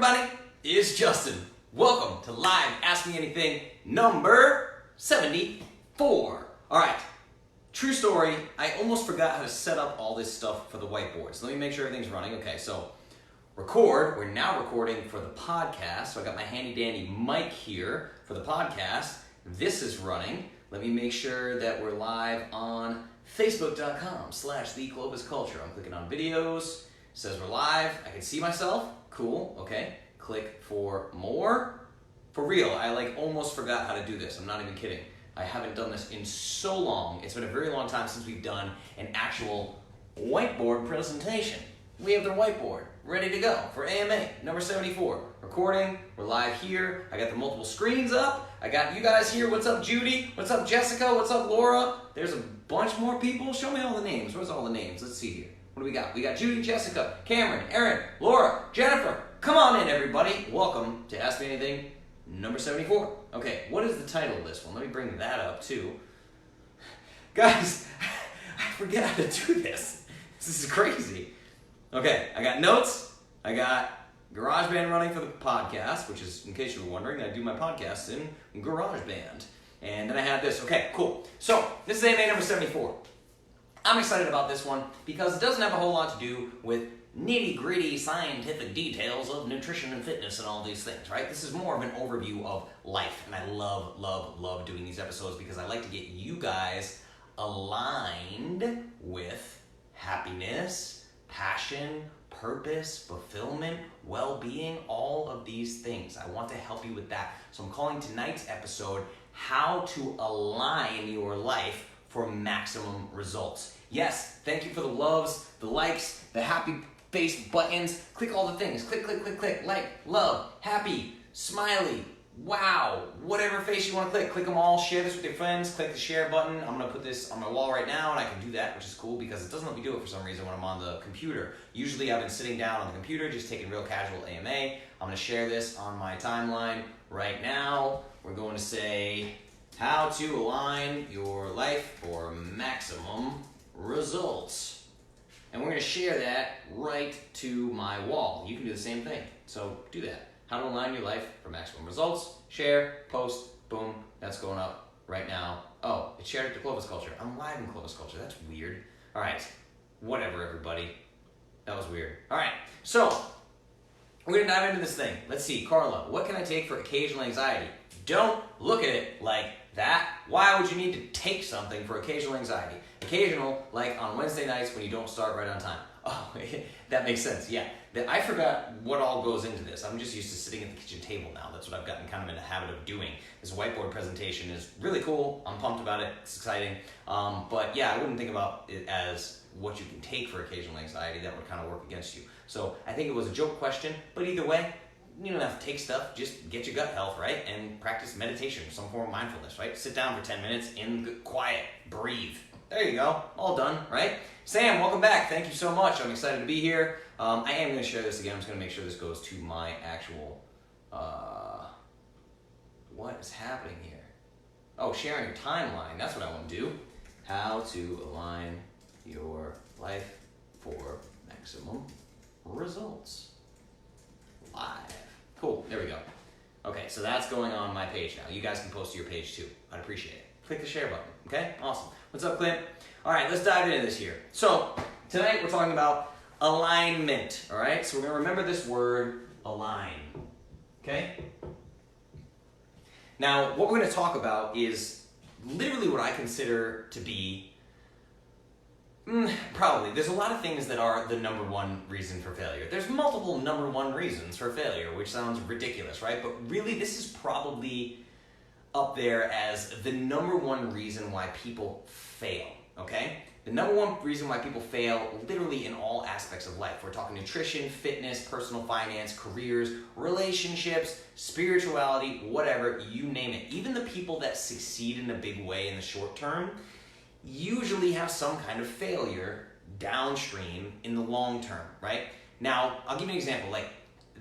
everybody? It's Justin. Welcome to Live Ask Me Anything number 74. All right, true story. I almost forgot how to set up all this stuff for the whiteboard. So let me make sure everything's running. Okay, so record. We're now recording for the podcast. So I got my handy dandy mic here for the podcast. This is running. Let me make sure that we're live on Facebook.com/The Clovis Culture. I'm clicking on videos. It says we're live. I can see myself. Cool. Okay. Click for more. For real, I almost forgot how to do this. I'm not even kidding. I haven't done this in so long. It's been a very long time since we've done an actual whiteboard presentation. We have the whiteboard ready to go for AMA number 74. Recording. We're live here. I got the multiple screens up. I got you guys here. What's up, Judy? What's up, Jessica? What's up, Laura? There's a bunch more people. Show me all the names. Where's all the names? Let's see here. What do we got? We got Judy, Jessica, Cameron, Erin, Laura, Jennifer. Come on in, everybody. Welcome to Ask Me Anything number 74. Okay, what is the title of this one? Let me bring that up, too. Guys, I forget how to do this. This is crazy. Okay, I got notes. I got GarageBand running for the podcast, which is, in case you were wondering, I do my podcasts in GarageBand. And then I have this. Okay, cool. So, this is AMA number 74. I'm excited about this one because it doesn't have a whole lot to do with nitty-gritty scientific details of nutrition and fitness and all these things, right? This is more of an overview of life, and I love, love, love doing these episodes because I like to get you guys aligned with happiness, passion, purpose, fulfillment, well-being, all of these things. I want to help you with that. So I'm calling tonight's episode, How to Align Your Life for Maximum Results. Yes, thank you for the loves, the likes, the happy face buttons. Click all the things. Click, click, click, click. Like, love, happy, smiley, wow, whatever face you want to click. Click them all. Share this with your friends. Click the share button. I'm going to put this on my wall right now, and I can do that, which is cool because it doesn't let me do it for some reason when I'm on the computer. Usually I've been sitting down on the computer, just taking real casual AMA. I'm going to share this on my timeline right now. We're going to say, how to align your life for maximum results. And we're going to share that right to my wall. You can do the same thing. So do that. How to align your life for maximum results. Share, post, boom. That's going up right now. Oh, it's shared to Clovis Culture. I'm live in Clovis Culture. That's weird. All right. Whatever, everybody. That was weird. All right. So we're going to dive into this thing. Let's see. Carla, what can I take for occasional anxiety? Don't look at it like that. Why would you need to take something for occasional anxiety? Occasional, like on Wednesday nights when you don't start right on time. Oh, that makes sense. Yeah. I forgot what all goes into this. I'm just used to sitting at the kitchen table now. That's what I've gotten kind of in the habit of doing. This whiteboard presentation is really cool. I'm pumped about it. It's exciting. But yeah, I wouldn't think about it as what you can take for occasional anxiety. That would kind of work against you. So I think it was a joke question, but either way, you don't have to take stuff, just get your gut health, right? And practice meditation, some form of mindfulness, right? Sit down for 10 minutes in quiet, breathe. There you go, all done, right? Sam, welcome back. Thank you so much. I'm excited to be here. I am going to share this again. I'm just going to make sure this goes to my actual, what is happening here? Oh, sharing your timeline. That's what I want to do. How to align your life for maximum results. Live. Cool, there we go. Okay, so that's going on my page now. You guys can post to your page too. I'd appreciate it. Click the share button, okay? Awesome. What's up, Clint? All right, let's dive into this here. So, tonight we're talking about alignment, all right? So we're going to remember this word, align, okay? Now, what we're going to talk about is literally what I consider to be probably. There's a lot of things that are the number one reason for failure. There's multiple number one reasons for failure, which sounds ridiculous, right? But really, this is probably up there as the number one reason why people fail, okay? The number one reason why people fail literally in all aspects of life. We're talking nutrition, fitness, personal finance, careers, relationships, spirituality, whatever, you name it. Even the people that succeed in a big way in the short term usually have some kind of failure downstream in the long term, right? Now, I'll give you an example like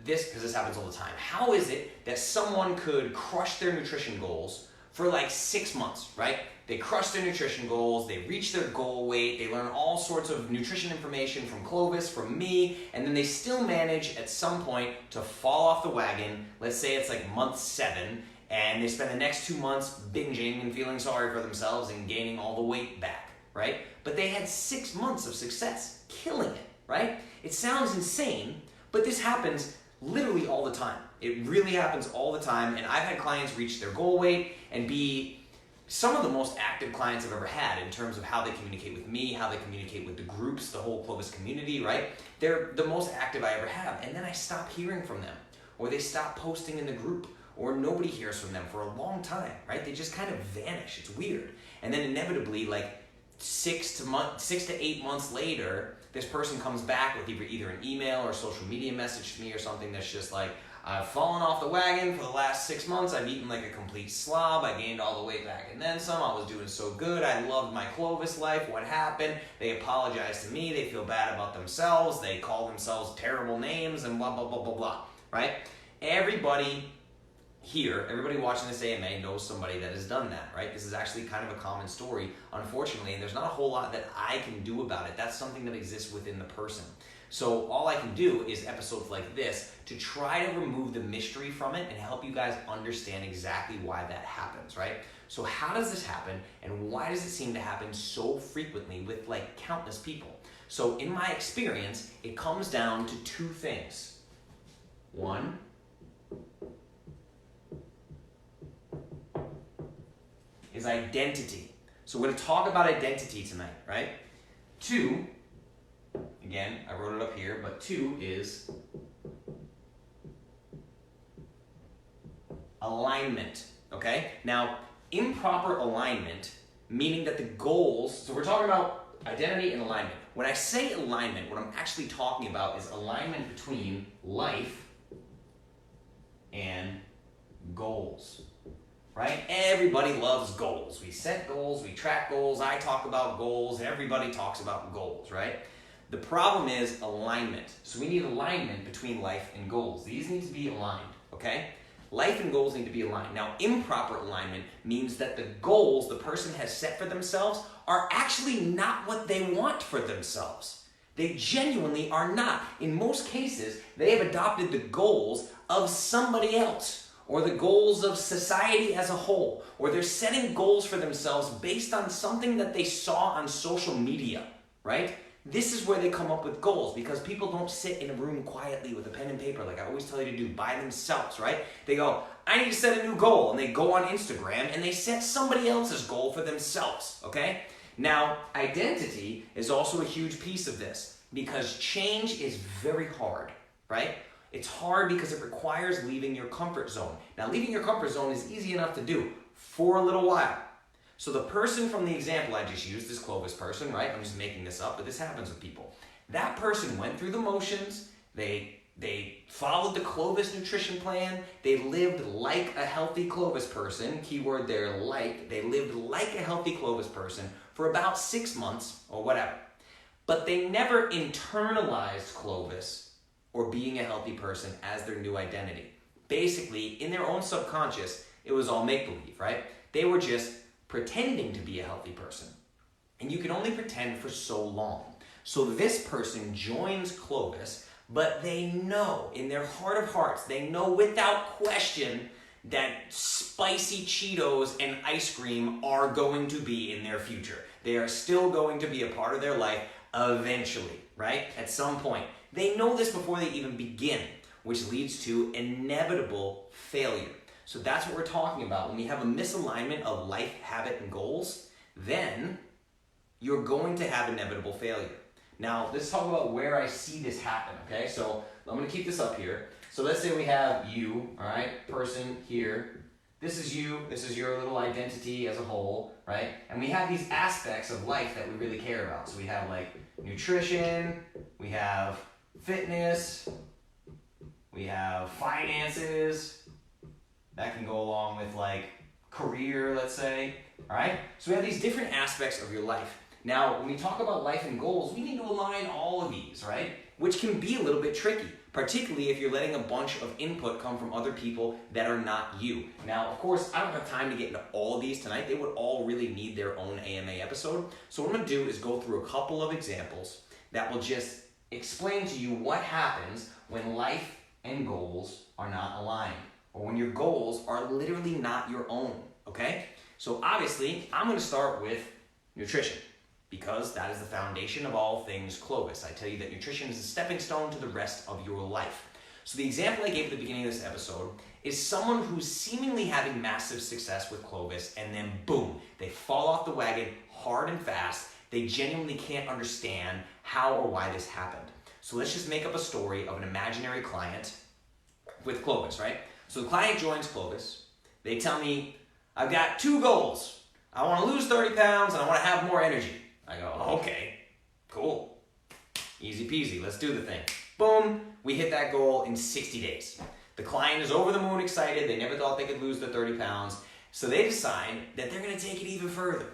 this, because this happens all the time. How is it that someone could crush their nutrition goals for like 6 months, right? They crush their nutrition goals, they reach their goal weight, they learn all sorts of nutrition information from Clovis, from me, and then they still manage at some point to fall off the wagon. Let's say it's like month 7, and they spend the next 2 months binging and feeling sorry for themselves and gaining all the weight back, right? But they had 6 months of success, killing it, right? It sounds insane, but this happens literally all the time. It really happens all the time, and I've had clients reach their goal weight and be some of the most active clients I've ever had in terms of how they communicate with me, how they communicate with the groups, the whole Clovis community, right? They're the most active I ever have, and then I stop hearing from them, or they stop posting in the group, or nobody hears from them for a long time, right? They just kind of vanish. It's weird. And then inevitably, like 6 to 8 months later, this person comes back with either an email or social media message to me or something that's just like, I've fallen off the wagon for the last 6 months. I've eaten like a complete slob. I gained all the weight back and then some. I was doing so good. I loved my Clovis life. What happened? They apologize to me. They feel bad about themselves. They call themselves terrible names and blah, blah, blah, blah, blah, right? Everybody here, everybody watching this AMA knows somebody that has done that, right? This is actually kind of a common story, unfortunately, and there's not a whole lot that I can do about it. That's something that exists within the person. So all I can do is episodes like this to try to remove the mystery from it and help you guys understand exactly why that happens, right? So how does this happen, and why does it seem to happen so frequently with like countless people? So in my experience, it comes down to 2 things. One, is identity. So we're going to talk about identity tonight, right? 2, again, I wrote it up here, but 2 is alignment, okay? Now, improper alignment, meaning that the goals, so we're talking about identity and alignment. When I say alignment, what I'm actually talking about is alignment between life and goals. Right? Everybody loves goals. We set goals, we track goals, I talk about goals, everybody talks about goals, right? The problem is alignment. So we need alignment between life and goals. These need to be aligned, okay? Life and goals need to be aligned. Now, improper alignment means that the goals the person has set for themselves are actually not what they want for themselves. They genuinely are not. In most cases, they have adopted the goals of somebody else, or the goals of society as a whole, or they're setting goals for themselves based on something that they saw on social media, right? This is where they come up with goals, because people don't sit in a room quietly with a pen and paper like I always tell you to do by themselves, right? They go, I need to set a new goal, and they go on Instagram and they set somebody else's goal for themselves, okay? Now, identity is also a huge piece of this, because change is very hard, right? It's hard because it requires leaving your comfort zone. Now, leaving your comfort zone is easy enough to do for a little while. So the person from the example I just used, this Clovis person, right? I'm just making this up, but this happens with people. That person went through the motions. They followed the Clovis nutrition plan. They lived like a healthy Clovis person. Keyword there, like. They lived like a healthy Clovis person for about 6 months or whatever. But they never internalized Clovis or being a healthy person as their new identity. Basically, in their own subconscious, it was all make-believe, right? They were just pretending to be a healthy person. And you can only pretend for so long. So this person joins Clovis, but they know in their heart of hearts, they know without question that spicy Cheetos and ice cream are going to be in their future. They are still going to be a part of their life eventually, right? At some point. They know this before they even begin, which leads to inevitable failure. So that's what we're talking about. When we have a misalignment of life, habit, and goals, then you're going to have inevitable failure. Now, let's talk about where I see this happen, okay? So I'm going to keep this up here. So let's say we have you, all right, person here. This is you. This is your little identity as a whole, right? And we have these aspects of life that we really care about. So we have like nutrition, we have fitness, we have finances, that can go along with like career, let's say, all right? So we have these different aspects of your life. Now, when we talk about life and goals, we need to align all of these, right? Which can be a little bit tricky, particularly if you're letting a bunch of input come from other people that are not you. Now, of course, I don't have time to get into all of these tonight. They would all really need their own AMA episode. So what I'm gonna do is go through a couple of examples that will just explain to you what happens when life and goals are not aligned, or when your goals are literally not your own, okay? So obviously, I'm gonna start with nutrition, because that is the foundation of all things Clovis. I tell you that nutrition is a stepping stone to the rest of your life. So the example I gave at the beginning of this episode is someone who's seemingly having massive success with Clovis, and then boom, they fall off the wagon hard and fast. They genuinely can't understand how or why this happened. So let's just make up a story of an imaginary client with Clovis, right? So the client joins Clovis. They tell me, I've got 2 goals. I want to lose 30 pounds and I want to have more energy. I go, okay, cool. Easy peasy, let's do the thing. Boom, we hit that goal in 60 days. The client is over the moon excited. They never thought they could lose the 30 pounds. So they decide that they're going to take it even further.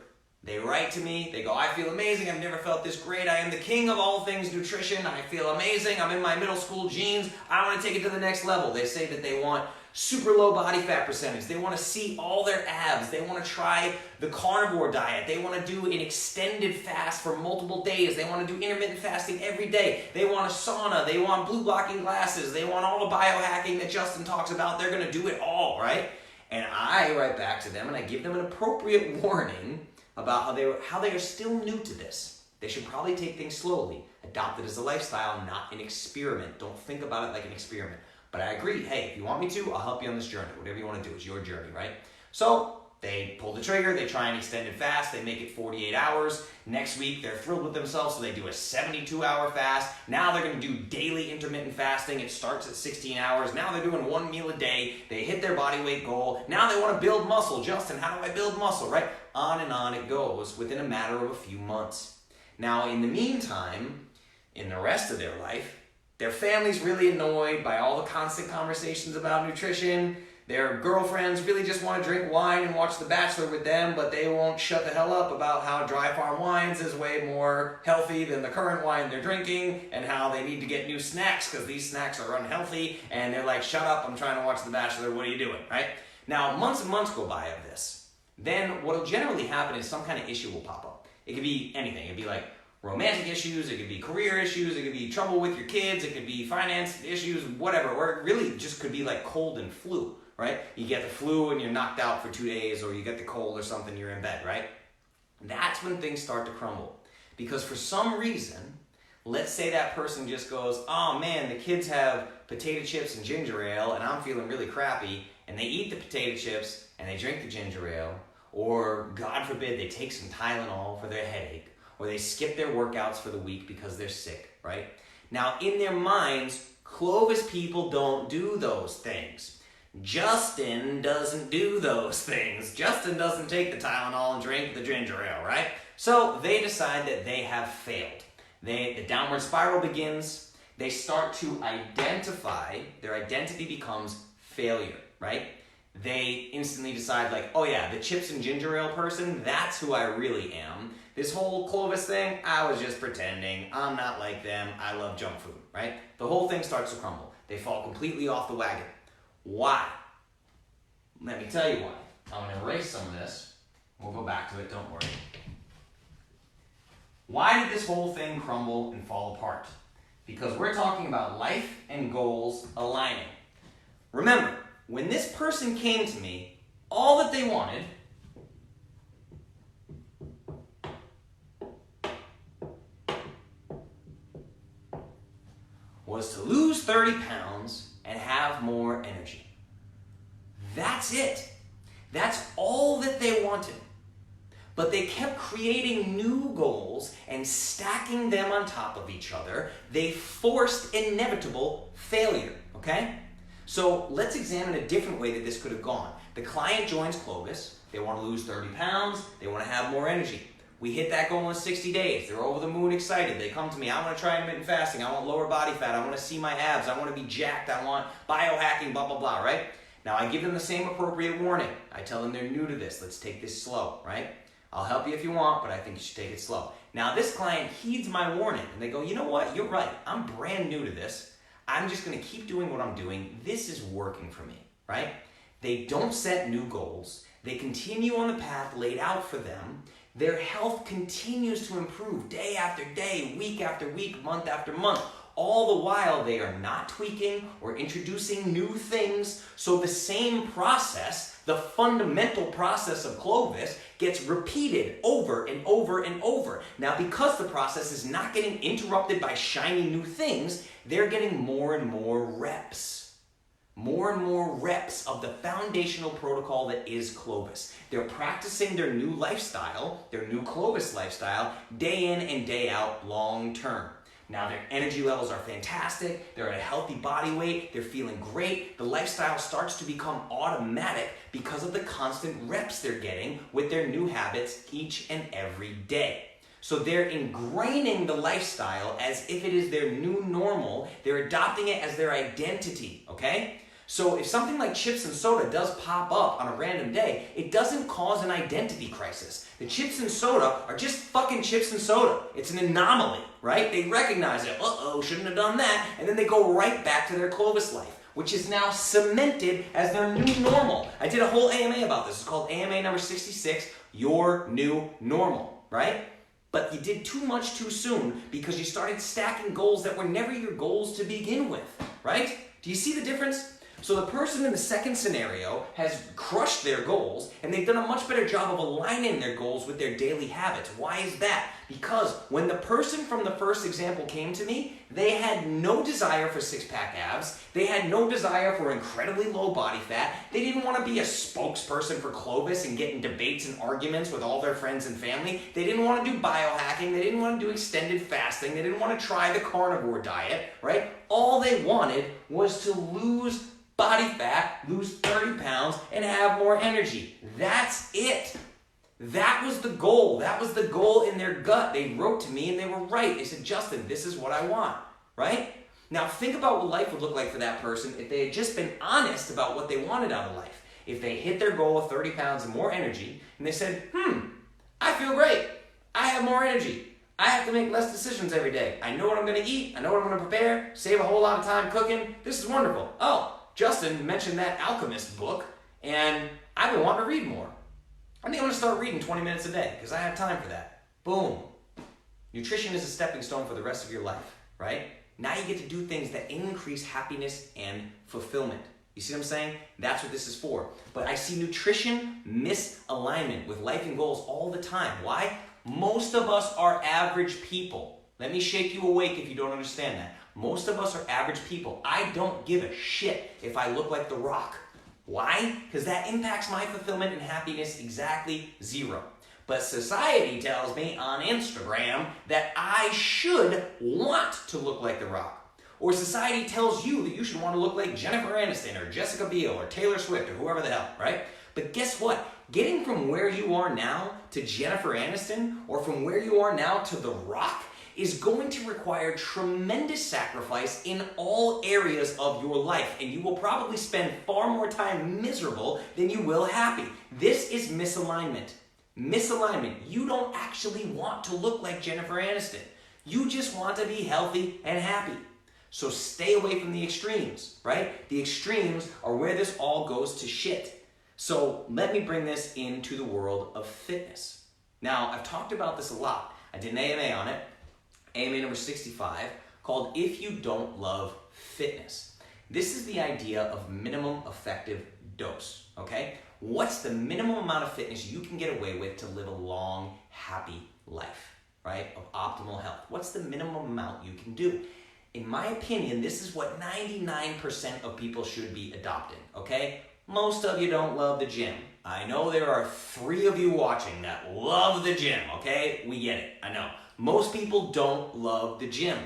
They write to me, they go, I feel amazing, I've never felt this great, I am the king of all things nutrition, I feel amazing, I'm in my middle school jeans, I want to take it to the next level. They say that they want super low body fat percentage, they want to see all their abs, they want to try the carnivore diet, they want to do an extended fast for multiple days, they want to do intermittent fasting every day, they want a sauna, they want blue blocking glasses, they want all the biohacking that Justin talks about, they're going to do it all, right? And I write back to them and I give them an appropriate warning about how they are still new to this. They should probably take things slowly. Adopt it as a lifestyle, not an experiment. Don't think about it like an experiment. But I agree, hey, if you want me to, I'll help you on this journey. Whatever you want to do, it's your journey, right? So they pull the trigger, they try an extended fast, they make it 48 hours. Next week, they're thrilled with themselves, so they do a 72-hour fast. Now they're going to do daily intermittent fasting. It starts at 16 hours. Now they're doing 1 meal a day. They hit their body weight goal. Now they want to build muscle. Justin, how do I build muscle, right? On and on it goes within a matter of a few months. Now, in the meantime, in the rest of their life, their family's really annoyed by all the constant conversations about nutrition. Their girlfriends really just want to drink wine and watch The Bachelor with them, but they won't shut the hell up about how Dry Farm Wines is way more healthy than the current wine they're drinking, and how they need to get new snacks because these snacks are unhealthy, and they're like, shut up, I'm trying to watch The Bachelor, what are you doing, right? Now, months and months go by of this. Then what will generally happen is some kind of issue will pop up. It could be anything. It could be like romantic issues, it could be career issues, it could be trouble with your kids, it could be finance issues, whatever, or it really just could be like cold and flu. Right? You get the flu and you're knocked out for 2 days, or you get the cold or something, you're in bed, right? That's when things start to crumble. Because for some reason, let's say that person just goes, oh man, the kids have potato chips and ginger ale and I'm feeling really crappy, and they eat the potato chips and they drink the ginger ale, or God forbid they take some Tylenol for their headache, or they skip their workouts for the week because they're sick, right? Now in their minds, Clovis people don't do those things. Justin doesn't do those things. Justin doesn't take the Tylenol and drink the ginger ale, right? So they decide that they have failed. The downward spiral begins. They start to identify, their identity becomes failure, right? They instantly decide like, oh yeah, the chips and ginger ale person, that's who I really am. This whole Clovis thing, I was just pretending. I'm not like them. I love junk food, right? The whole thing starts to crumble. They fall completely off the wagon. Why? Let me tell you why. I'm going to erase some of this. We'll go back to it, don't worry. Why did this whole thing crumble and fall apart? Because we're talking about life and goals aligning. Remember, when this person came to me, all that they wanted was to lose 30 pounds and have more energy. That's it. That's all that they wanted. But they kept creating new goals and stacking them on top of each other. They forced inevitable failure, okay? So let's examine a different way that this could have gone. The client joins Clovis. They want to lose 30 pounds. They want to have more energy. We hit that goal in 60 days. They're over the moon excited. They come to me. I want to try intermittent fasting. I want lower body fat. I want to see my abs. I want to be jacked. I want biohacking, blah, blah, blah, right? Now, I give them the same appropriate warning. I tell them they're new to this. Let's take this slow, right? I'll help you if you want, but I think you should take it slow. Now this client heeds my warning and they go, you know what, you're right. I'm brand new to this. I'm just gonna keep doing what I'm doing. This is working for me, right? They don't set new goals. They continue on the path laid out for them. Their health continues to improve day after day, week after week, month after month. All the while they are not tweaking or introducing new things. So the same process, the fundamental process of Clovis, gets repeated over and over and over. Now because the process is not getting interrupted by shiny new things, they're getting more and more reps. More and more reps of the foundational protocol that is Clovis. They're practicing their new lifestyle, their new Clovis lifestyle, day in and day out, long term. Now their energy levels are fantastic, they're at a healthy body weight, they're feeling great, the lifestyle starts to become automatic because of the constant reps they're getting with their new habits each and every day. So they're ingraining the lifestyle as if it is their new normal, they're adopting it as their identity, okay? So if something like chips and soda does pop up on a random day, it doesn't cause an identity crisis. The chips and soda are just fucking chips and soda. It's an anomaly, right? They recognize it, uh-oh, shouldn't have done that, and then they go right back to their Clovis life, which is now cemented as their new normal. I did a whole AMA about this. It's called AMA number 66, Your New Normal, right? But you did too much too soon because you started stacking goals that were never your goals to begin with, right? Do you see the difference? So the person in the second scenario has crushed their goals and they've done a much better job of aligning their goals with their daily habits. Why is that? Because when the person from the first example came to me, they had no desire for six-pack abs. They had no desire for incredibly low body fat. They didn't want to be a spokesperson for Clovis and get in debates and arguments with all their friends and family. They didn't want to do biohacking. They didn't want to do extended fasting. They didn't want to try the carnivore diet, right? All they wanted was to lose body fat, lose 30 pounds, and have more energy. That's it. That was the goal. That was the goal in their gut. They wrote to me and they were right. They said, Justin, this is what I want, right? Now think about what life would look like for that person if they had just been honest about what they wanted out of life. If they hit their goal of 30 pounds and more energy, and they said, I feel great. I have more energy. I have to make less decisions every day. I know what I'm going to eat. I know what I'm going to prepare. Save a whole lot of time cooking. This is wonderful. Oh, Justin mentioned that Alchemist book, and I've been wanting to read more. I think I'm going to start reading 20 minutes a day, because I have time for that. Boom. Nutrition is a stepping stone for the rest of your life, right? Now you get to do things that increase happiness and fulfillment. You see what I'm saying? That's what this is for. But I see nutrition misalignment with life and goals all the time. Why? Most of us are average people. Let me shake you awake if you don't understand that. Most of us are average people. I don't give a shit if I look like The Rock. Why? Because that impacts my fulfillment and happiness exactly zero. But society tells me on Instagram that I should want to look like The Rock. Or society tells you that you should want to look like Jennifer Aniston or Jessica Biel or Taylor Swift or whoever the hell, right? But guess what? Getting from where you are now to Jennifer Aniston or from where you are now to The Rock is going to require tremendous sacrifice in all areas of your life, and you will probably spend far more time miserable than you will happy. This is misalignment. Misalignment. You don't actually want to look like Jennifer Aniston. You just want to be healthy and happy. So stay away from the extremes, right? The extremes are where this all goes to shit. So let me bring this into the world of fitness. Now, I've talked about this a lot. I did an AMA on it. AMA number 65, called If You Don't Love Fitness. This is the idea of minimum effective dose, okay? What's the minimum amount of fitness you can get away with to live a long, happy life, right? Of optimal health. What's the minimum amount you can do? In my opinion, this is what 99% of people should be adopting, okay? Most of you don't love the gym. I know there are 3 of you watching that love the gym, okay? We get it, I know. Most people don't love the gym.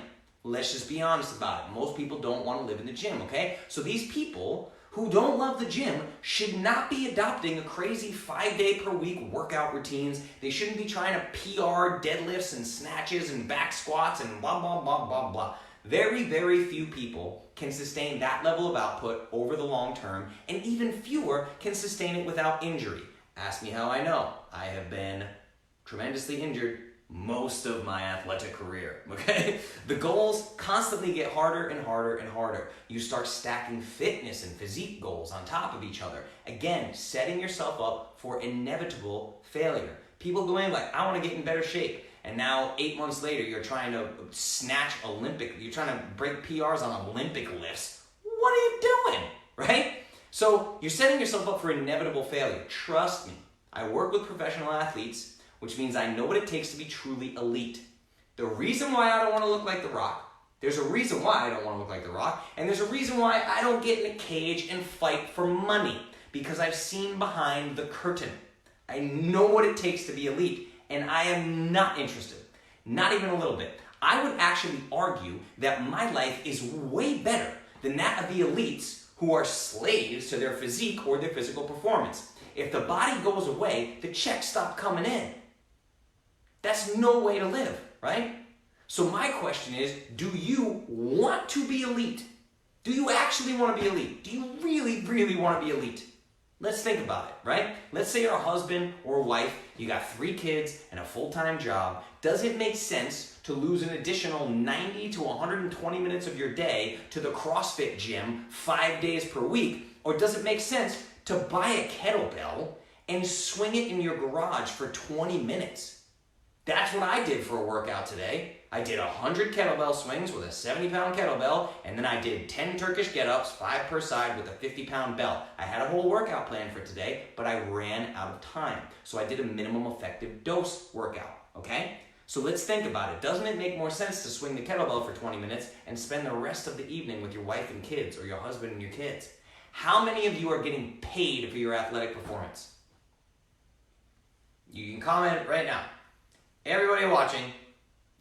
Let's just be honest about it. Most people don't want to live in the gym, okay? So these people who don't love the gym should not be adopting a crazy 5-day-per-week workout routines. They shouldn't be trying to PR deadlifts and snatches and back squats and blah, blah, blah, blah, blah. Very, very few people can sustain that level of output over the long term, and even fewer can sustain it without injury. Ask me how I know. I have been tremendously injured most of my athletic career, okay? The goals constantly get harder and harder and harder. You start stacking fitness and physique goals on top of each other. Again, setting yourself up for inevitable failure. People go in like, I want to get in better shape. And now 8 months later, you're trying to you're trying to break PRs on Olympic lifts. What are you doing, right? So you're setting yourself up for inevitable failure. Trust me, I work with professional athletes, which means I know what it takes to be truly elite. The reason why I don't want to look like The Rock, there's a reason why I don't want to look like The Rock, and there's a reason why I don't get in a cage and fight for money, because I've seen behind the curtain. I know what it takes to be elite, and I am not interested, not even a little bit. I would actually argue that my life is way better than that of the elites who are slaves to their physique or their physical performance. If the body goes away, the checks stop coming in. That's no way to live, right? So my question is, do you want to be elite? Do you actually want to be elite? Do you really, really want to be elite? Let's think about it, right? Let's say you're a husband or a wife, you got 3 kids and a full-time job. Does it make sense to lose an additional 90 to 120 minutes of your day to the CrossFit gym 5 days per week? Or does it make sense to buy a kettlebell and swing it in your garage for 20 minutes? That's what I did for a workout today. I did 100 kettlebell swings with a 70-pound kettlebell, and then I did 10 Turkish get-ups, 5 per side with a 50-pound belt. I had a whole workout plan for today, but I ran out of time. So I did a minimum effective dose workout, okay? So let's think about it. Doesn't it make more sense to swing the kettlebell for 20 minutes and spend the rest of the evening with your wife and kids, or your husband and your kids? How many of you are getting paid for your athletic performance? You can comment right now. Everybody watching,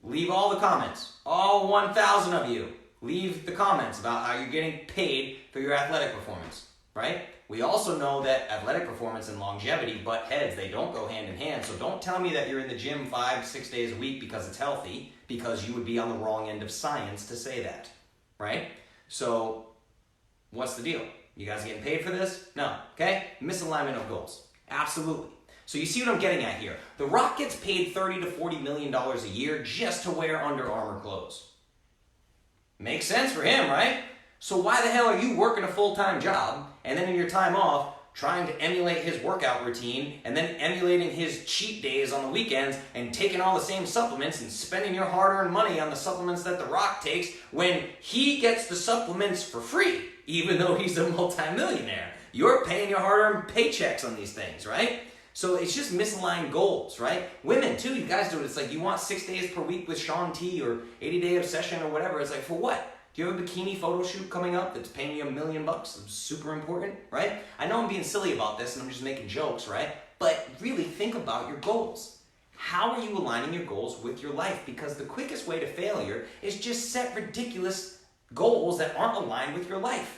leave all the comments. All 1,000 of you, leave the comments about how you're getting paid for your athletic performance, right? We also know that athletic performance and longevity butt heads. They don't go hand in hand. So don't tell me that you're in the gym 5-6 days a week because it's healthy, because you would be on the wrong end of science to say that, right? So what's the deal? You guys getting paid for this? No, okay? Misalignment of goals, absolutely. So you see what I'm getting at here. The Rock gets paid $30 to $40 million a year just to wear Under Armour clothes. Makes sense for him, right? So why the hell are you working a full-time job and then in your time off trying to emulate his workout routine and then emulating his cheat days on the weekends and taking all the same supplements and spending your hard-earned money on the supplements that The Rock takes when he gets the supplements for free, even though he's a multimillionaire? You're paying your hard-earned paychecks on these things, right? So it's just misaligned goals, right? Women, too, you guys do it. It's like you want 6 days per week with Shaun T or 80-day obsession or whatever. It's like, for what? Do you have a bikini photo shoot coming up that's paying you $1 million? It's super important, right? I know I'm being silly about this and I'm just making jokes, right? But really think about your goals. How are you aligning your goals with your life? Because the quickest way to failure is just set ridiculous goals that aren't aligned with your life.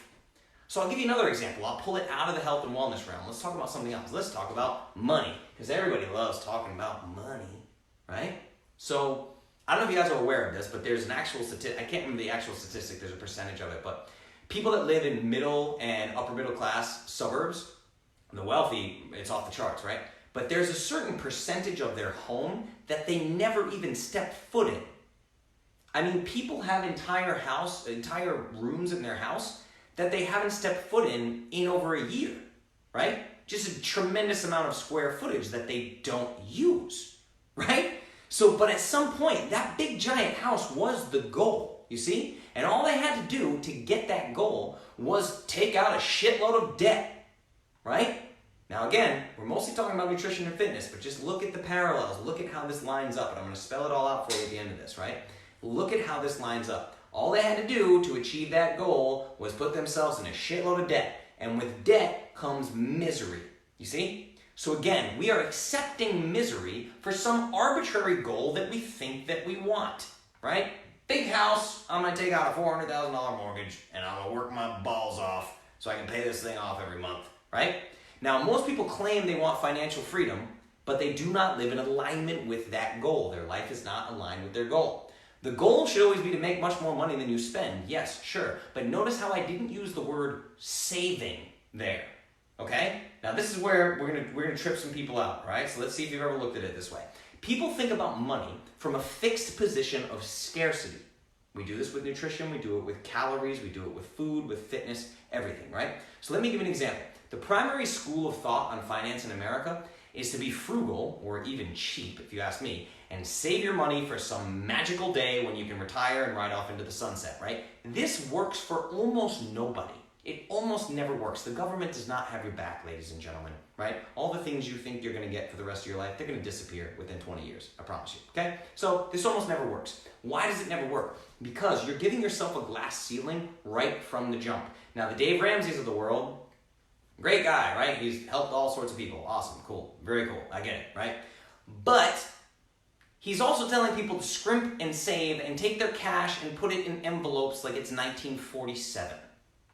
So I'll give you another example. I'll pull it out of the health and wellness realm. Let's talk about something else. Let's talk about money, because everybody loves talking about money, right? So I don't know if you guys are aware of this, but there's an actual statistic. I can't remember the actual statistic. There's a percentage of it, but people that live in middle and upper middle class suburbs, the wealthy, it's off the charts, right? But there's a certain percentage of their home that they never even step foot in. I mean, people have entire rooms in their house that they haven't stepped foot in over a year, right? Just a tremendous amount of square footage that they don't use, right? So, but at some point, that big giant house was the goal, you see? And all they had to do to get that goal was take out a shitload of debt, right? Now again, we're mostly talking about nutrition and fitness, but just look at the parallels. Look at how this lines up, and I'm gonna spell it all out for you at the end of this, right? Look at how this lines up. All they had to do to achieve that goal was put themselves in a shitload of debt. And with debt comes misery. You see? So again, we are accepting misery for some arbitrary goal that we think that we want, right? Big house, I'm gonna take out a $400,000 mortgage and I'm gonna work my balls off so I can pay this thing off every month, right? Now, most people claim they want financial freedom, but they do not live in alignment with that goal. Their life is not aligned with their goal. The goal should always be to make much more money than you spend. Yes, sure. But notice how I didn't use the word saving there, okay? Now this is where we're gonna trip some people out, right? So let's see if you've ever looked at it this way. People think about money from a fixed position of scarcity. We do this with nutrition, we do it with calories, we do it with food, with fitness, everything, right? So let me give you an example. The primary school of thought on finance in America is to be frugal, or even cheap, if you ask me, and save your money for some magical day when you can retire and ride off into the sunset, right? This works for almost nobody. It almost never works. The government does not have your back, ladies and gentlemen, right? All the things you think you're going to get for the rest of your life, they're going to disappear within 20 years, I promise you, okay? So this almost never works. Why does it never work? Because you're giving yourself a glass ceiling right from the jump. Now, the Dave Ramseys of the world, great guy, right? He's helped all sorts of people. Awesome, cool, very cool, I get it, right? But he's also telling people to scrimp and save and take their cash and put it in envelopes like it's 1947.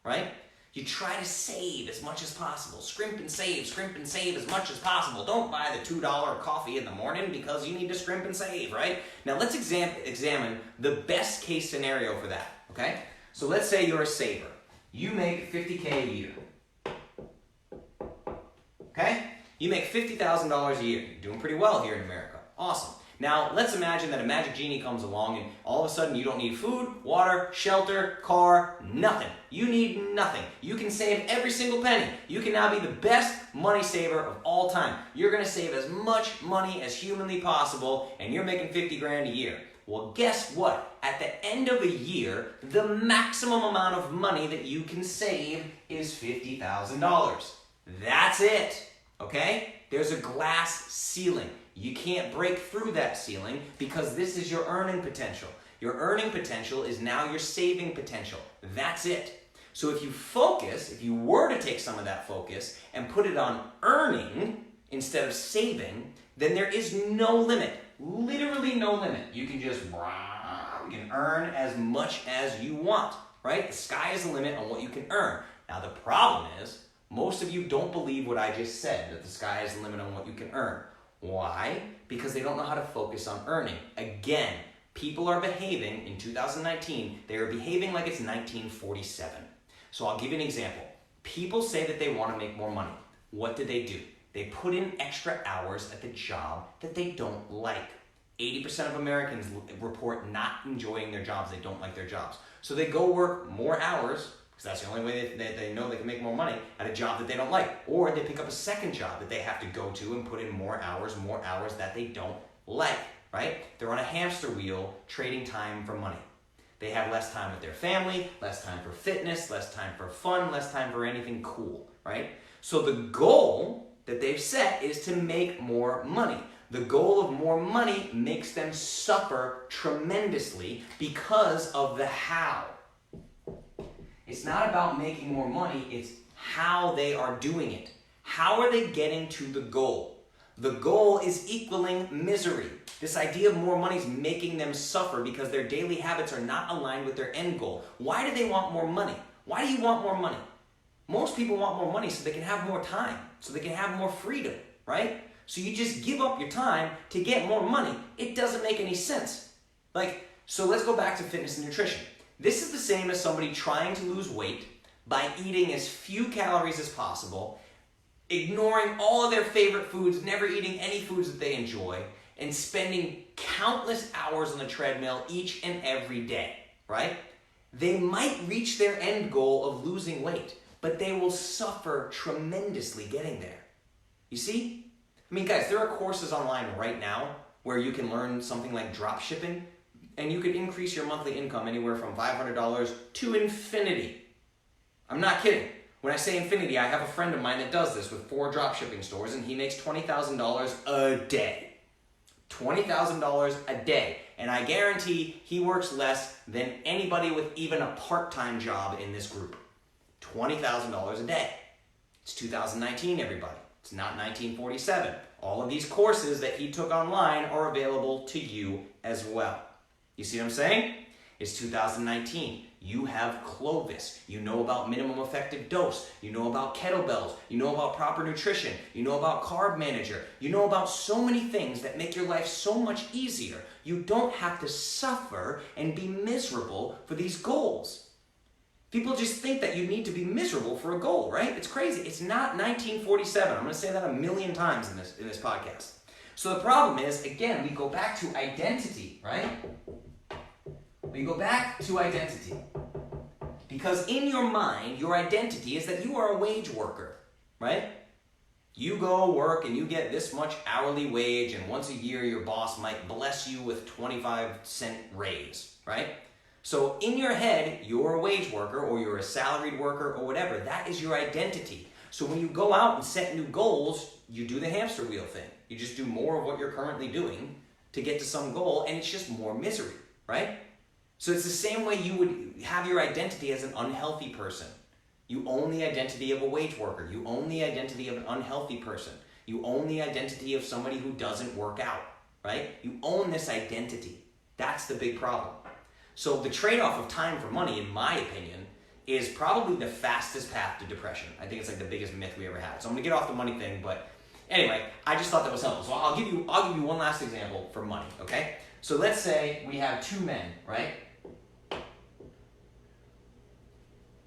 Right? You try to save as much as possible. Scrimp and save as much as possible. Don't buy the $2 coffee in the morning because you need to scrimp and save, right? Now let's examine the best case scenario for that, okay? So let's say you're a saver. You make $50K a year. Okay? You make $50,000 a year. You're doing pretty well here in America. Awesome. Now, let's imagine that a magic genie comes along and all of a sudden you don't need food, water, shelter, car, nothing. You need nothing. You can save every single penny. You can now be the best money saver of all time. You're going to save as much money as humanly possible and you're making 50 grand a year. Well, guess what? At the end of a year, the maximum amount of money that you can save is $50,000. That's it, okay? There's a glass ceiling. You can't break through that ceiling because this is your earning potential. Your earning potential is now your saving potential. That's it. So if you were to take some of that focus and put it on earning instead of saving, then there is no limit. Literally no limit. You can just, you can earn as much as you want, right? The sky is the limit on what you can earn. Now the problem is, most of you don't believe what I just said, that the sky is the limit on what you can earn. Why? Because they don't know how to focus on earning. Again, people are behaving, in 2019, they are behaving like it's 1947. So I'll give you an example. People say that they want to make more money. What do? They put in extra hours at the job that they don't like. 80% of Americans report not enjoying their jobs. They don't like their jobs. So they go work more hours, because that's the only way they know they can make more money, at a job that they don't like. Or they pick up a second job that they have to go to and put in more hours that they don't like, right? They're on a hamster wheel trading time for money. They have less time with their family, less time for fitness, less time for fun, less time for anything cool, right? So the goal that they've set is to make more money. The goal of more money makes them suffer tremendously because of the how. It's not about making more money, it's how they are doing it. How are they getting to the goal? The goal is equaling misery. This idea of more money is making them suffer because their daily habits are not aligned with their end goal. Why do they want more money? Why do you want more money? Most people want more money so they can have more time, so they can have more freedom, right? So you just give up your time to get more money. It doesn't make any sense. So let's go back to fitness and nutrition. This is the same as somebody trying to lose weight by eating as few calories as possible, ignoring all of their favorite foods, never eating any foods that they enjoy, and spending countless hours on the treadmill each and every day, right? They might reach their end goal of losing weight, but they will suffer tremendously getting there. You see? I mean, guys, there are courses online right now where you can learn something like drop shipping, and you could increase your monthly income anywhere from $500 to infinity. I'm not kidding. When I say infinity, I have a friend of mine that does this with 4 drop shipping stores, and he makes $20,000 a day. $20,000 a day. And I guarantee he works less than anybody with even a part-time job in this group. $20,000 a day. It's 2019, everybody. It's not 1947. All of these courses that he took online are available to you as well. You see what I'm saying? It's 2019. You have Clovis. You know about minimum effective dose. You know about kettlebells. You know about proper nutrition. You know about carb manager. You know about so many things that make your life so much easier. You don't have to suffer and be miserable for these goals. People just think that you need to be miserable for a goal, right? It's crazy. It's not 1947. I'm going to say that a million times in this podcast. So the problem is, again, we go back to identity, right? We go back to identity. Because in your mind, your identity is that you are a wage worker, right? You go work and you get this much hourly wage, and once a year your boss might bless you with 25-cent raise, right? So in your head, you're a wage worker or you're a salaried worker or whatever. That is your identity. So when you go out and set new goals, you do the hamster wheel thing. You just do more of what you're currently doing to get to some goal, and it's just more misery, right? So it's the same way you would have your identity as an unhealthy person. You own the identity of a wage worker. You own the identity of an unhealthy person. You own the identity of somebody who doesn't work out, right? You own this identity. That's the big problem. So the trade-off of time for money, in my opinion, is probably the fastest path to depression. I think it's like the biggest myth we ever had. So I'm gonna get off the money thing, but anyway, I just thought that was helpful. So I'll give you one last example for money, okay? So let's say we have two men, right?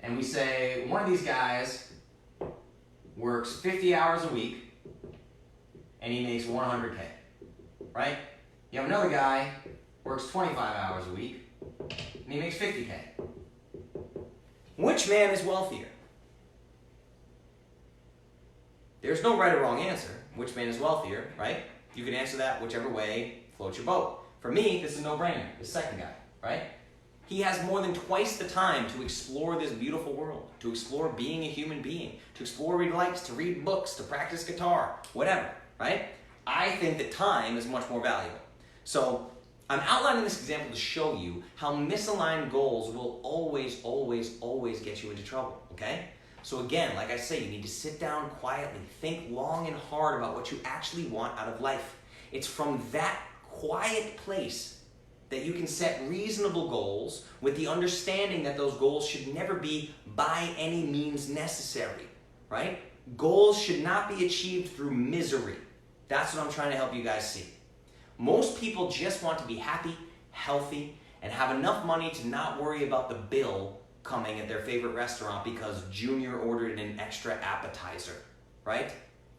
And we say one of these guys works 50 hours a week and he makes 100K, right? You have another guy works 25 hours a week and he makes 50K. Which man is wealthier? There's no right or wrong answer. Which man is wealthier, right? You can answer that whichever way floats your boat. For me, this is a no-brainer. The second guy, right? He has more than twice the time to explore this beautiful world, to explore being a human being, to explore what he likes, to read books, to practice guitar, whatever, right? I think that time is much more valuable. So I'm outlining this example to show you how misaligned goals will always, always, always get you into trouble, okay? So again, like I say, you need to sit down quietly, think long and hard about what you actually want out of life. It's from that quiet place that you can set reasonable goals with the understanding that those goals should never be by any means necessary, right? Goals should not be achieved through misery. That's what I'm trying to help you guys see. Most people just want to be happy, healthy, and have enough money to not worry about the bill coming at their favorite restaurant because Junior ordered an extra appetizer, right?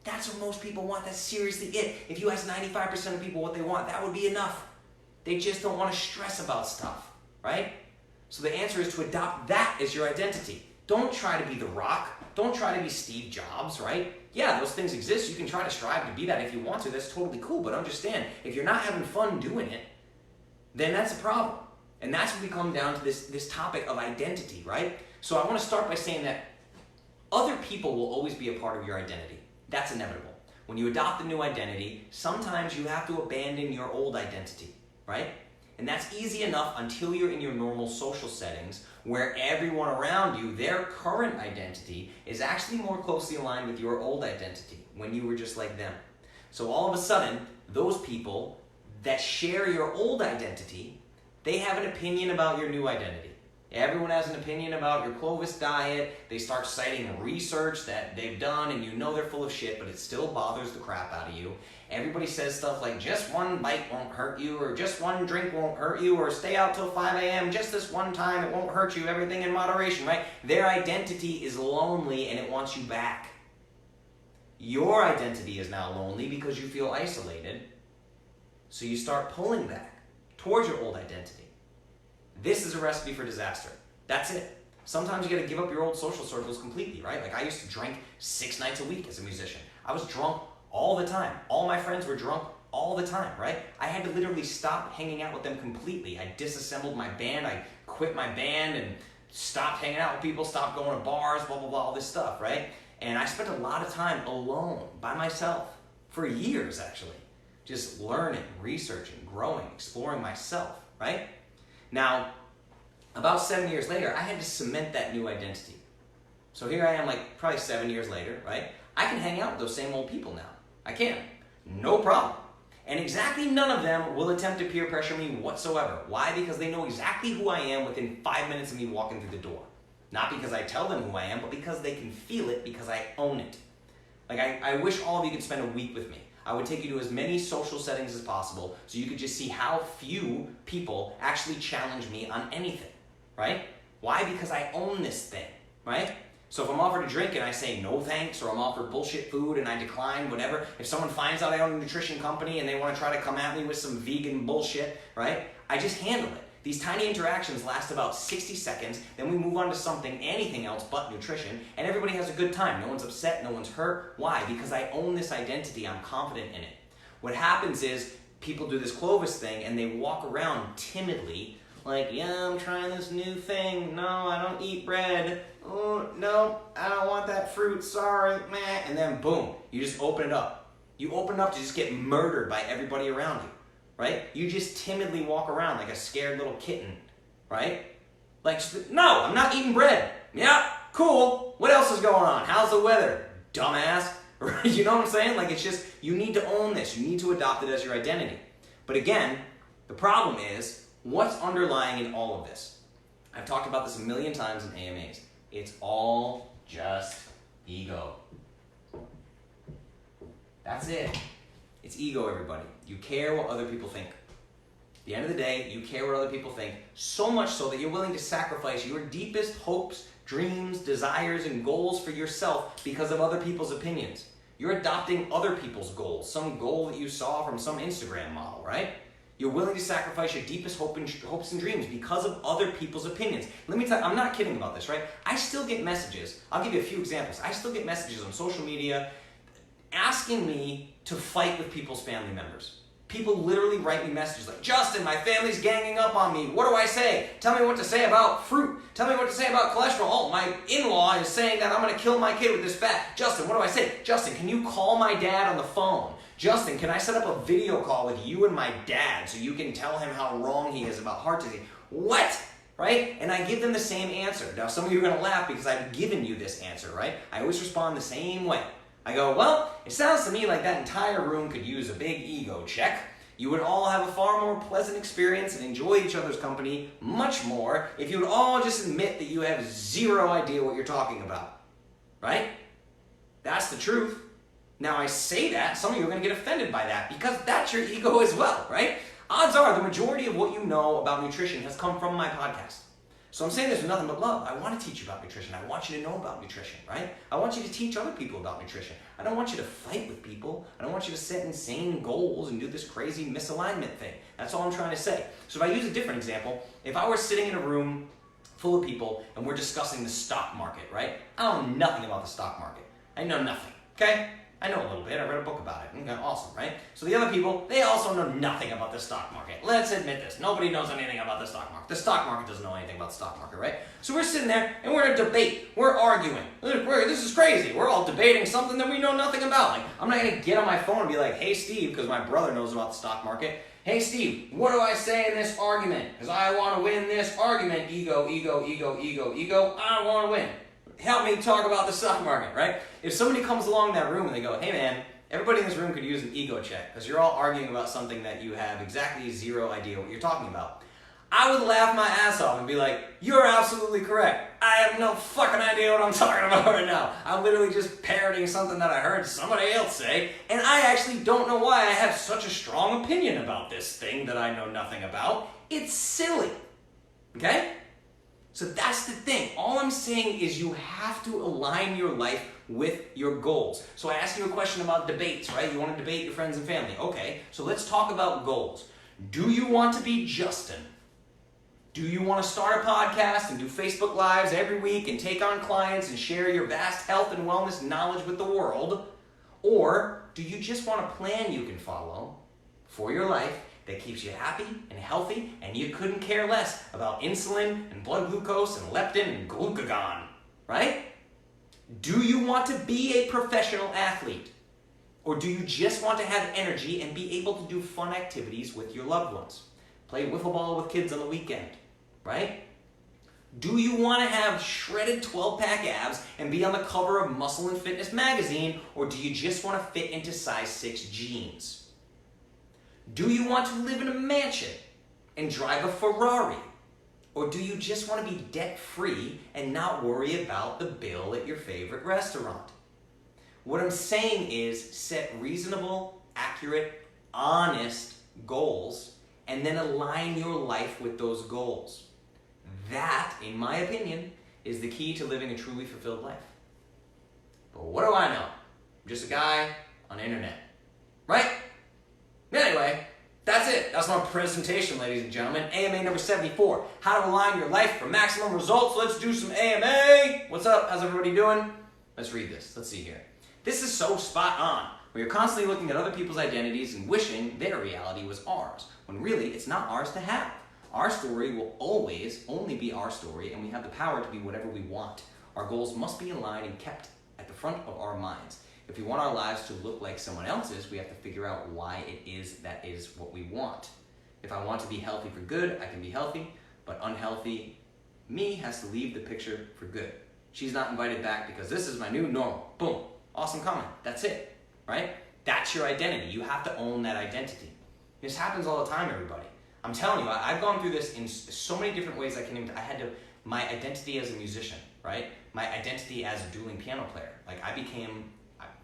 That's what most people want. That's seriously it. If you ask 95% of people what they want, that would be enough. They just don't want to stress about stuff, right? So the answer is to adopt that as your identity. Don't try to be The Rock. Don't try to be Steve Jobs, right? Yeah, those things exist. You can try to strive to be that if you want to. That's totally cool. But understand, if you're not having fun doing it, then that's a problem. And that's when we come down to this topic of identity, right? So I want to start by saying that other people will always be a part of your identity. That's inevitable. When you adopt a new identity, sometimes you have to abandon your old identity, right? And that's easy enough until you're in your normal social settings where everyone around you, their current identity, is actually more closely aligned with your old identity when you were just like them. So all of a sudden, those people that share your old identity, they have an opinion about your new identity. Everyone has an opinion about your Clovis diet. They start citing research that they've done and you know they're full of shit, but it still bothers the crap out of you. Everybody says stuff like, just one bite won't hurt you, or just one drink won't hurt you, or stay out till 5 a.m. just this one time, it won't hurt you, everything in moderation, right? Their identity is lonely and it wants you back. Your identity is now lonely because you feel isolated, so you start pulling back towards your old identity. This is a recipe for disaster. That's it. Sometimes you gotta give up your old social circles completely, right? Like I used to drink 6 nights a week as a musician. I was drunk all the time. All my friends were drunk all the time, right? I had to literally stop hanging out with them completely. I disassembled my band, I quit my band and stopped hanging out with people, stopped going to bars, blah, blah, blah, all this stuff, right? And I spent a lot of time alone, by myself, for years actually. Just learning, researching, growing, exploring myself, right? Now, about 7 years later, I had to cement that new identity. So here I am, like probably 7 years later, right? I can hang out with those same old people now. I can. No problem. And exactly none of them will attempt to peer pressure me whatsoever. Why? Because they know exactly who I am within 5 minutes of me walking through the door. Not because I tell them who I am, but because they can feel it because I own it. Like I wish all of you could spend a week with me. I would take you to as many social settings as possible so you could just see how few people actually challenge me on anything, right? Why? Because I own this thing, right? So if I'm offered a drink and I say no thanks, or I'm offered bullshit food and I decline, whatever, if someone finds out I own a nutrition company and they want to try to come at me with some vegan bullshit, right, I just handle it. These tiny interactions last about 60 seconds, then we move on to anything else but nutrition, and everybody has a good time. No one's upset, no one's hurt. Why? Because I own this identity, I'm confident in it. What happens is people do this Clovis thing and they walk around timidly, like, yeah, I'm trying this new thing. No, I don't eat bread. Oh, no, I don't want that fruit. Sorry, meh. And then boom, you just open it up. You open it up to just get murdered by everybody around you, right? You just timidly walk around like a scared little kitten, right? Like, no, I'm not eating bread. Yeah, cool. What else is going on? How's the weather? Dumbass. You know what I'm saying? Like, it's just, you need to own this. You need to adopt it as your identity. But again, the problem is, what's underlying in all of this? I've talked about this a million times in AMAs. It's all just ego. That's it. It's ego, everybody. You care what other people think. At the end of the day, you care what other people think, so much so that you're willing to sacrifice your deepest hopes, dreams, desires, and goals for yourself because of other people's opinions. You're adopting other people's goals, some goal that you saw from some Instagram model, right? You're willing to sacrifice your deepest hopes and dreams because of other people's opinions. Let me tell you, I'm not kidding about this, right? I still get messages. I'll give you a few examples. I still get messages on social media asking me to fight with people's family members. People literally write me messages like, Justin, my family's ganging up on me. What do I say? Tell me what to say about fruit. Tell me what to say about cholesterol. Oh, my in-law is saying that I'm going to kill my kid with this fat. Justin, what do I say? Justin, can you call my dad on the phone? Justin, can I set up a video call with you and my dad so you can tell him how wrong he is about heart disease? What? Right? And I give them the same answer. Now, some of you are going to laugh because I've given you this answer, right? I always respond the same way. I go, well, it sounds to me like that entire room could use a big ego check. You would all have a far more pleasant experience and enjoy each other's company much more if you would all just admit that you have zero idea what you're talking about. Right? That's the truth. Now I say that, some of you are going to get offended by that because that's your ego as well, right? Odds are the majority of what you know about nutrition has come from my podcast. So I'm saying this with nothing but love. I want to teach you about nutrition. I want you to know about nutrition, right? I want you to teach other people about nutrition. I don't want you to fight with people. I don't want you to set insane goals and do this crazy misalignment thing. That's all I'm trying to say. So if I use a different example, if I were sitting in a room full of people and we're discussing the stock market, right? I know nothing about the stock market. I know nothing, okay? I know a little bit. I read a book about it. Okay, awesome, right? So the other people, they also know nothing about the stock market. Let's admit this. Nobody knows anything about the stock market. The stock market doesn't know anything about the stock market, right? So we're sitting there and we're in a debate. We're arguing. This is crazy. We're all debating something that we know nothing about. Like, I'm not going to get on my phone and be like, hey, Steve, because my brother knows about the stock market. Hey, Steve, what do I say in this argument? Because I want to win this argument. Ego, ego, ego, ego, ego. I want to win. Help me talk about the stock market, right? If somebody comes along in that room and they go, hey man, everybody in this room could use an ego check because you're all arguing about something that you have exactly zero idea what you're talking about. I would laugh my ass off and be like, you're absolutely correct. I have no fucking idea what I'm talking about right now. I'm literally just parroting something that I heard somebody else say, and I actually don't know why I have such a strong opinion about this thing that I know nothing about. It's silly, okay? So that's the thing. All I'm saying is you have to align your life with your goals. So I asked you a question about debates, right? You want to debate your friends and family. Okay, so let's talk about goals. Do you want to be Justin? Do you want to start a podcast and do Facebook Lives every week and take on clients and share your vast health and wellness knowledge with the world? Or do you just want a plan you can follow for your life that keeps you happy and healthy, and you couldn't care less about insulin and blood glucose and leptin and glucagon, right? Do you want to be a professional athlete? Or do you just want to have energy and be able to do fun activities with your loved ones? Play wiffle ball with kids on the weekend, right? Do you want to have shredded 12-pack abs and be on the cover of Muscle and Fitness magazine, or do you just want to fit into size 6 jeans? Do you want to live in a mansion and drive a Ferrari? Or do you just want to be debt-free and not worry about the bill at your favorite restaurant? What I'm saying is set reasonable, accurate, honest goals and then align your life with those goals. That, in my opinion, is the key to living a truly fulfilled life. But what do I know? I'm just a guy on the internet, right? Anyway, that's it. That's my presentation, ladies and gentlemen. AMA number 74, how to align your life for maximum results. Let's do some AMA. What's up? How's everybody doing? Let's read this. Let's see here. This is so spot on. We are constantly looking at other people's identities and wishing their reality was ours, when really it's not ours to have. Our story will always only be our story, and we have the power to be whatever we want. Our goals must be aligned and kept at the front of our minds. If we want our lives to look like someone else's, we have to figure out why it is that is what we want. If I want to be healthy for good, I can be healthy, but unhealthy me has to leave the picture for good. She's not invited back because this is my new normal. Boom. Awesome comment. That's it, right? That's your identity. You have to own that identity. This happens all the time, everybody. I'm telling you, I've gone through this in so many different ways. My identity as a musician, right? My identity as a dueling piano player. Like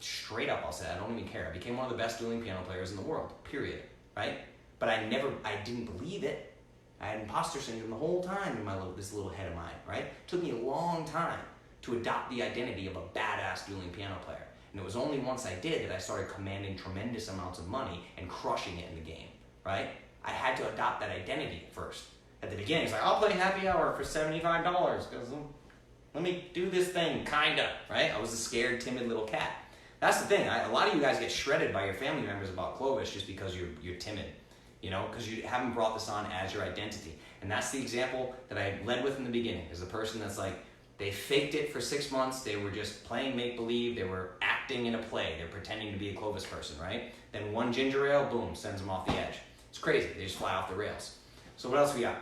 straight up, I'll say, I don't even care. I became one of the best dueling piano players in the world, period, right? But I didn't believe it. I had imposter syndrome the whole time in this little head of mine, right? It took me a long time to adopt the identity of a badass dueling piano player. And it was only once I did that I started commanding tremendous amounts of money and crushing it in the game, right? I had to adopt that identity first. At the beginning, it's like, I'll play happy hour for $75 because let me do this thing, kinda, right? I was a scared, timid little cat. That's the thing. A lot of you guys get shredded by your family members about Clovis just because you're timid, because you haven't brought this on as your identity. And that's the example that I led with in the beginning, is the person that's like, they faked it for 6 months. They were just playing make-believe. They were acting in a play. They're pretending to be a Clovis person, right? Then one ginger ale, boom, sends them off the edge. It's crazy. They just fly off the rails. So what else we got?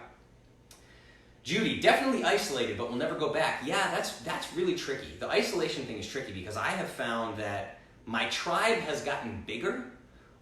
Judy, definitely isolated, but will never go back. Yeah, that's really tricky. The isolation thing is tricky because I have found that my tribe has gotten bigger,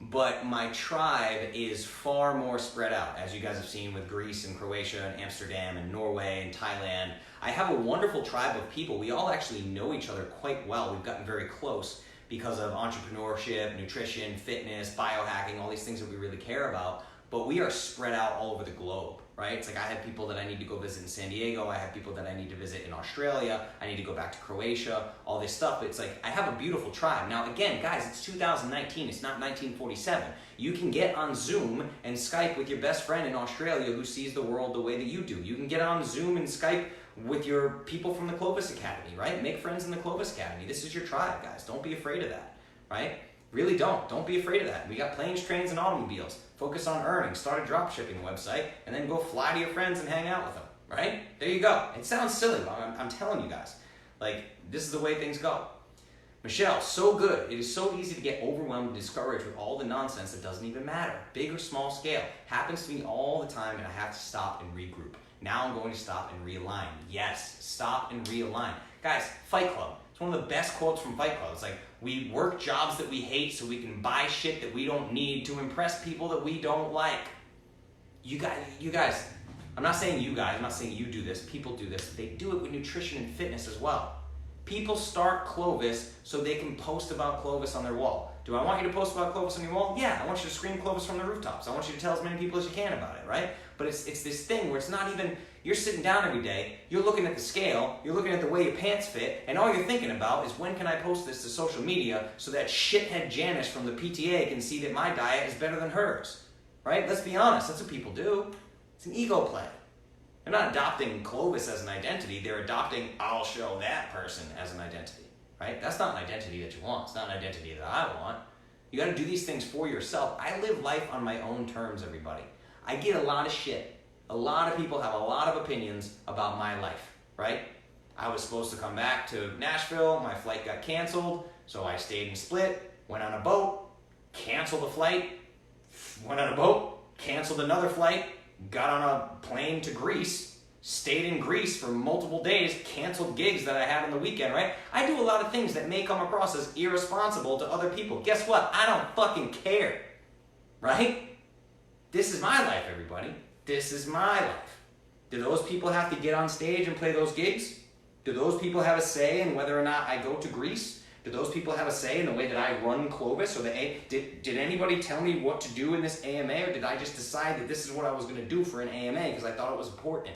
but my tribe is far more spread out, as you guys have seen with Greece and Croatia and Amsterdam and Norway and Thailand. I have a wonderful tribe of people. We all actually know each other quite well. We've gotten very close because of entrepreneurship, nutrition, fitness, biohacking, all these things that we really care about. But we are spread out all over the globe, right? It's like I have people that I need to go visit in San Diego. I have people that I need to visit in Australia. I need to go back to Croatia, all this stuff. It's like I have a beautiful tribe. Now, again, guys, it's 2019. It's not 1947. You can get on Zoom and Skype with your best friend in Australia who sees the world the way that you do. You can get on Zoom and Skype with your people from the Clovis Academy, right? Make friends in the Clovis Academy. This is your tribe, guys. Don't be afraid of that, right? Really don't. Don't be afraid of that. We got planes, trains, and automobiles. Focus on earning. Start a drop shipping website, and then go fly to your friends and hang out with them, right? There you go. It sounds silly, but I'm telling you guys. Like, this is the way things go. Michelle, so good. It is so easy to get overwhelmed and discouraged with all the nonsense that doesn't even matter. Big or small scale. Happens to me all the time, and I have to stop and regroup. Now I'm going to stop and realign. Yes, stop and realign. Guys, Fight Club. It's one of the best quotes from Fight Club. It's like, we work jobs that we hate so we can buy shit that we don't need to impress people that we don't like. You guys, I'm not saying you guys, I'm not saying you do this. People do this. They do it with nutrition and fitness as well. People start Clovis so they can post about Clovis on their wall. Do I want you to post about Clovis on your wall? Yeah, I want you to scream Clovis from the rooftops. I want you to tell as many people as you can about it, right? But it's this thing where it's not even, you're sitting down every day, you're looking at the scale, you're looking at the way your pants fit, and all you're thinking about is when can I post this to social media so that shithead Janice from the PTA can see that my diet is better than hers, right? Let's be honest, that's what people do. It's an ego play. They're not adopting Clovis as an identity, they're adopting I'll show that person as an identity, right? That's not an identity that you want. It's not an identity that I want. You got to do these things for yourself. I live life on my own terms, everybody. I get a lot of shit. A lot of people have a lot of opinions about my life, right? I was supposed to come back to Nashville. My flight got canceled, so I stayed in Split, went on a boat, canceled the flight, went on a boat, canceled another flight, got on a plane to Greece, stayed in Greece for multiple days, canceled gigs that I had on the weekend, right? I do a lot of things that may come across as irresponsible to other people. Guess what? I don't fucking care, right? This is my life, everybody. This is my life. Do those people have to get on stage and play those gigs? Do those people have a say in whether or not I go to Greece? Do those people have a say in the way that I run Clovis? Or did anybody tell me what to do in this AMA? Or did I just decide that this is what I was going to do for an AMA because I thought it was important?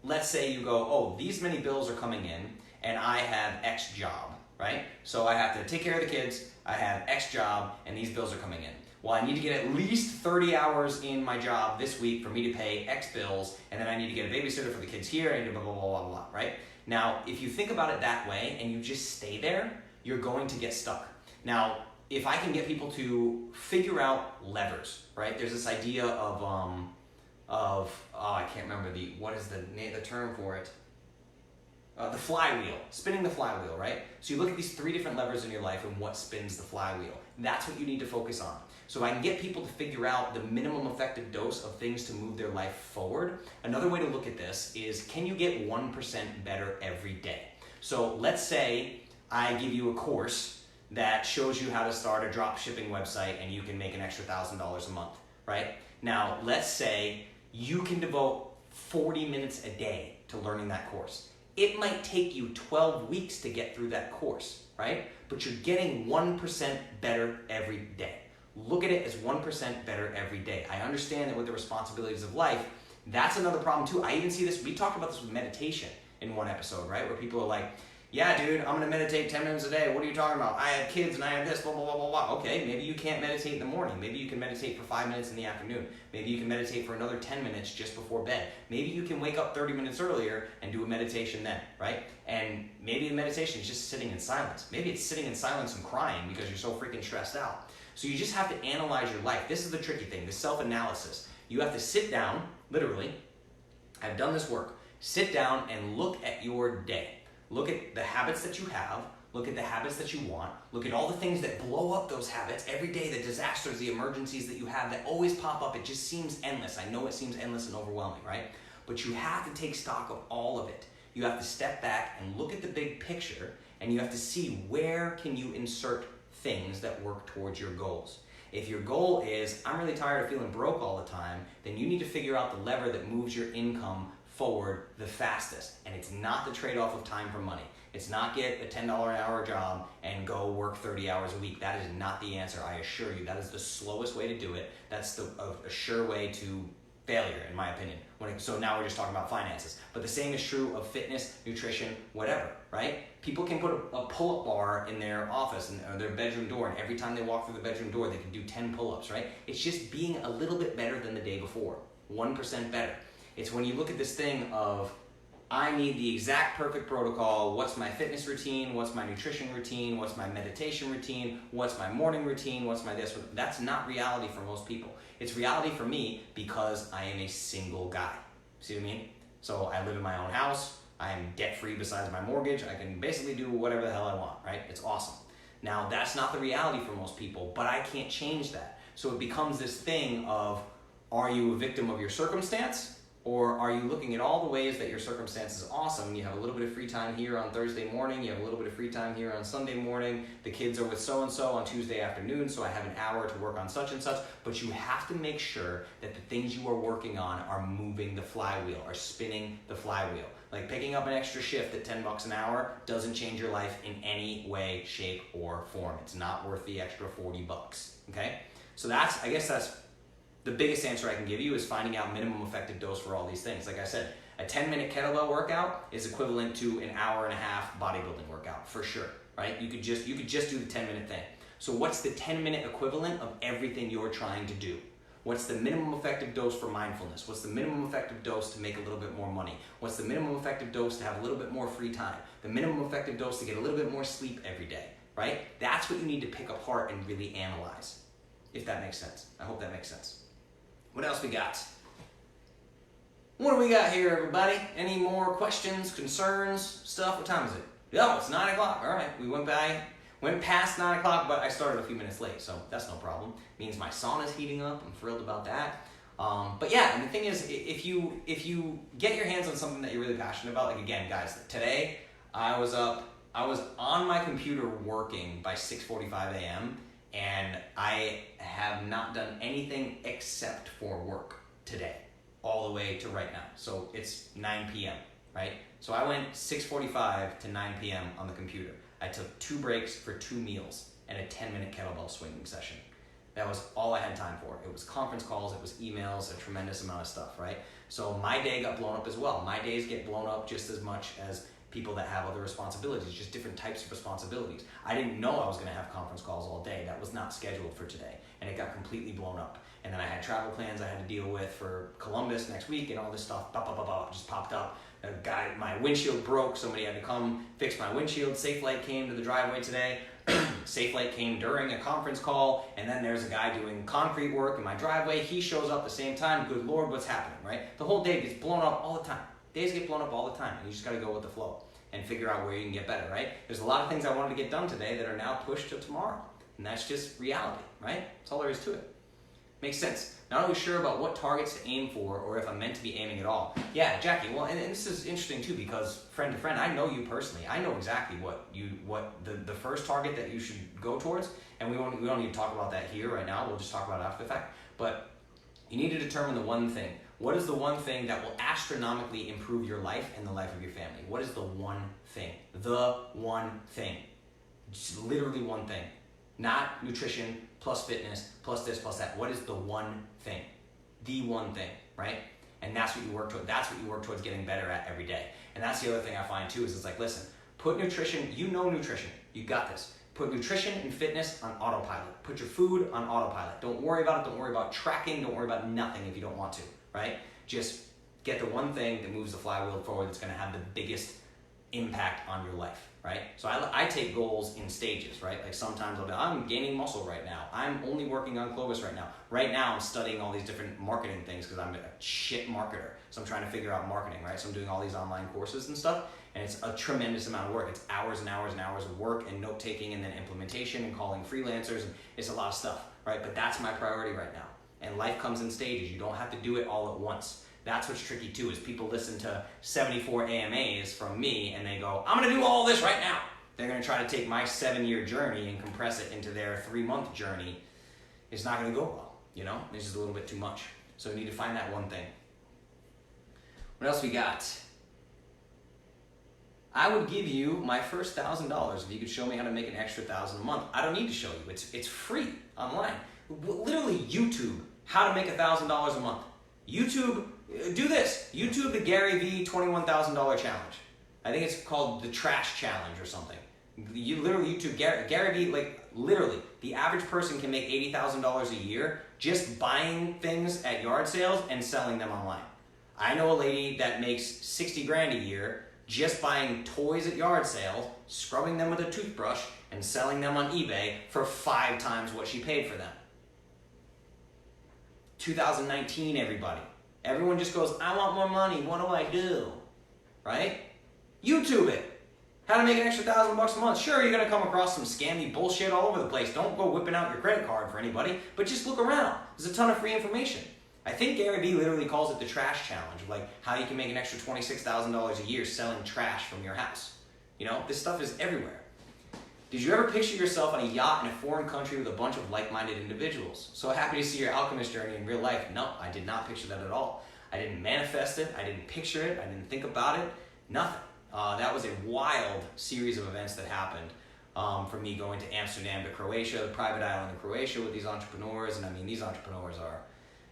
let's say you go, oh, these many bills are coming in and I have X job, right? So I have to take care of the kids, I have X job, and these bills are coming in. Well, I need to get at least 30 hours in my job this week for me to pay X bills, and then I need to get a babysitter for the kids here, and blah, blah, blah, blah, blah, right? Now, if you think about it that way and you just stay there, you're going to get stuck. Now, if I can get people to figure out levers, right? There's this idea of I can't remember what is the term for it? The flywheel, spinning the flywheel, right? So you look at these 3 different levers in your life and what spins the flywheel. That's what you need to focus on. So I can get people to figure out the minimum effective dose of things to move their life forward. Another way to look at this is, can you get 1% better every day? So let's say I give you a course that shows you how to start a drop shipping website and you can make an extra $1,000 a month, right? Now, let's say you can devote 40 minutes a day to learning that course. It might take you 12 weeks to get through that course, right? But you're getting 1% better every day. Look at it as 1% better every day. I understand that with the responsibilities of life, that's another problem too. I even see this, we talked about this with meditation in one episode, right? Where people are like, yeah, dude, I'm gonna meditate 10 minutes a day. What are you talking about? I have kids and I have this, blah, blah, blah, blah, blah. Okay, maybe you can't meditate in the morning. Maybe you can meditate for 5 minutes in the afternoon. Maybe you can meditate for another 10 minutes just before bed. Maybe you can wake up 30 minutes earlier and do a meditation then, right? And maybe the meditation is just sitting in silence. Maybe it's sitting in silence and crying because you're so freaking stressed out. So you just have to analyze your life. This is the tricky thing, the self-analysis. You have to sit down, literally, I've done this work, sit down and look at your day. Look at the habits that you have, look at the habits that you want, look at all the things that blow up those habits every day, the disasters, the emergencies that you have that always pop up. It just seems endless. I know it seems endless and overwhelming, right? But you have to take stock of all of it. You have to step back and look at the big picture, and you have to see where can you insert things that work towards your goals. If your goal is, I'm really tired of feeling broke all the time, then you need to figure out the lever that moves your income forward the fastest. And it's not the trade-off of time for money. It's not get a $10 an hour job and go work 30 hours a week. That is not the answer, I assure you. That is the slowest way to do it. That's a sure way to failure, in my opinion. So now we're just talking about finances. But the same is true of fitness, nutrition, whatever, right? People can put a pull-up bar in their office or their bedroom door, and every time they walk through the bedroom door, they can do 10 pull-ups, right? It's just being a little bit better than the day before, 1% better. It's when you look at this thing of, I need the exact perfect protocol. What's my fitness routine? What's my nutrition routine? What's my meditation routine? What's my morning routine? What's my this? That's not reality for most people. It's reality for me because I am a single guy. See what I mean? So I live in my own house. I am debt-free besides my mortgage. I can basically do whatever the hell I want, right? It's awesome. Now, that's not the reality for most people, but I can't change that. So it becomes this thing of, are you a victim of your circumstance? Or are you looking at all the ways that your circumstance is awesome? You have a little bit of free time here on Thursday morning. You have a little bit of free time here on Sunday morning. The kids are with so-and-so on Tuesday afternoon, so I have an hour to work on such and such. But you have to make sure that the things you are working on are moving the flywheel, are spinning the flywheel. Like picking up an extra shift at $10 an hour doesn't change your life in any way, shape, or form. It's not worth the extra $40, okay? So I guess that's the biggest answer I can give you, is finding out minimum effective dose for all these things. Like I said, a 10-minute kettlebell workout is equivalent to an hour and a half bodybuilding workout, for sure, right? You could just do the 10-minute thing. So what's the 10-minute equivalent of everything you're trying to do? What's the minimum effective dose for mindfulness? What's the minimum effective dose to make a little bit more money? What's the minimum effective dose to have a little bit more free time? The minimum effective dose to get a little bit more sleep every day, right? That's what you need to pick apart and really analyze, if that makes sense. I hope that makes sense. What else we got? What do we got here, everybody? Any more questions, concerns, stuff? What time is it? Oh, it's 9 o'clock. All right, we went past 9 o'clock, but I started a few minutes late, so that's no problem. Means my sauna's heating up. I'm thrilled about that. But yeah, and the thing is, if you get your hands on something that you're really passionate about, like again, guys, today I was on my computer working by 6:45 a.m. and I have not done anything except for work today, all the way to right now. So it's 9 p.m., right? So I went 6:45 to 9 p.m. on the computer. I took 2 breaks for 2 meals and a 10-minute kettlebell swinging session. That was all I had time for. It was conference calls, it was emails, a tremendous amount of stuff, right? So my day got blown up as well. My days get blown up just as much as people that have other responsibilities, just different types of responsibilities. I didn't know I was gonna have conference calls all day. That was not scheduled for today, and it got completely blown up. And then I had travel plans I had to deal with for Columbus next week, and all this stuff just popped up. My windshield broke, somebody had to come fix my windshield. Safelite came to the driveway today. Safelite came during a conference call, and then there's a guy doing concrete work in my driveway. He shows up at the same time. Good Lord, what's happening, right? The whole day gets blown up all the time. Days get blown up all the time, and you just gotta go with the flow and figure out where you can get better, right? There's a lot of things I wanted to get done today that are now pushed to tomorrow, and that's just reality, right? That's all there is to it. Makes sense. Not always sure about what targets to aim for or if I'm meant to be aiming at all. Yeah, Jackie, well, and this is interesting too, because friend to friend, I know you personally. I know exactly what the first target that you should go towards, and we don't need to talk about that here right now. We'll just talk about it after the fact. But you need to determine the one thing. What is the one thing that will astronomically improve your life and the life of your family? What is the one thing? The one thing. Just literally one thing. Not nutrition, plus fitness, plus this, plus that. What is the one thing? The one thing, right? And that's what you work towards. That's what you work towards getting better at every day. And that's the other thing I find too, is it's like, listen, put nutrition, you know nutrition. You got this. Put nutrition and fitness on autopilot. Put your food on autopilot. Don't worry about it. Don't worry about tracking. Don't worry about nothing if you don't want to, right? Just get the one thing that moves the flywheel forward that's going to have the biggest impact on your life, right? So I take goals in stages, right? Like sometimes I'll be, I'm gaining muscle right now. I'm only working on Clovis right now. Right now I'm studying all these different marketing things because I'm a shit marketer. So I'm trying to figure out marketing, right? So I'm doing all these online courses and stuff, and it's a tremendous amount of work. It's hours and hours and hours of work and note taking and then implementation and calling freelancers, and it's a lot of stuff, right? But that's my priority right now. And life comes in stages. You don't have to do it all at once. That's what's tricky too, is people listen to 74 AMAs from me and they go, I'm gonna do all this right now. They're gonna try to take my 7-year journey and compress it into their 3-month journey. It's not gonna go well, you know? It's just a little bit too much. So we need to find that one thing. What else we got? I would give you my first $1,000 if you could show me how to make an extra $1,000 a month. I don't need to show you, it's free online. Literally YouTube, how to make $1,000 a month. YouTube, do this. YouTube the Gary V $21,000 challenge. I think it's called the Trash Challenge or something. You literally YouTube Gary V, like literally, the average person can make $80,000 a year just buying things at yard sales and selling them online. I know a lady that makes 60 grand a year just buying toys at yard sales, scrubbing them with a toothbrush, and selling them on eBay for 5 times what she paid for them. 2019, everybody. Everyone just goes, I want more money, what do I do? Right? YouTube it. How to make an extra $1,000 a month. Sure, you're gonna come across some scammy bullshit all over the place. Don't go whipping out your credit card for anybody, but just look around. There's a ton of free information. I think Gary Vee literally calls it the trash challenge, like how you can make an extra $26,000 a year selling trash from your house. You know, this stuff is everywhere. Did you ever picture yourself on a yacht in a foreign country with a bunch of like-minded individuals? So happy to see your alchemist journey in real life. No, I did not picture that at all. I didn't manifest it, I didn't picture it, I didn't think about it, nothing. That was a wild series of events that happened for me going to Amsterdam to Croatia, the private island in Croatia with these entrepreneurs. And I mean, these entrepreneurs are,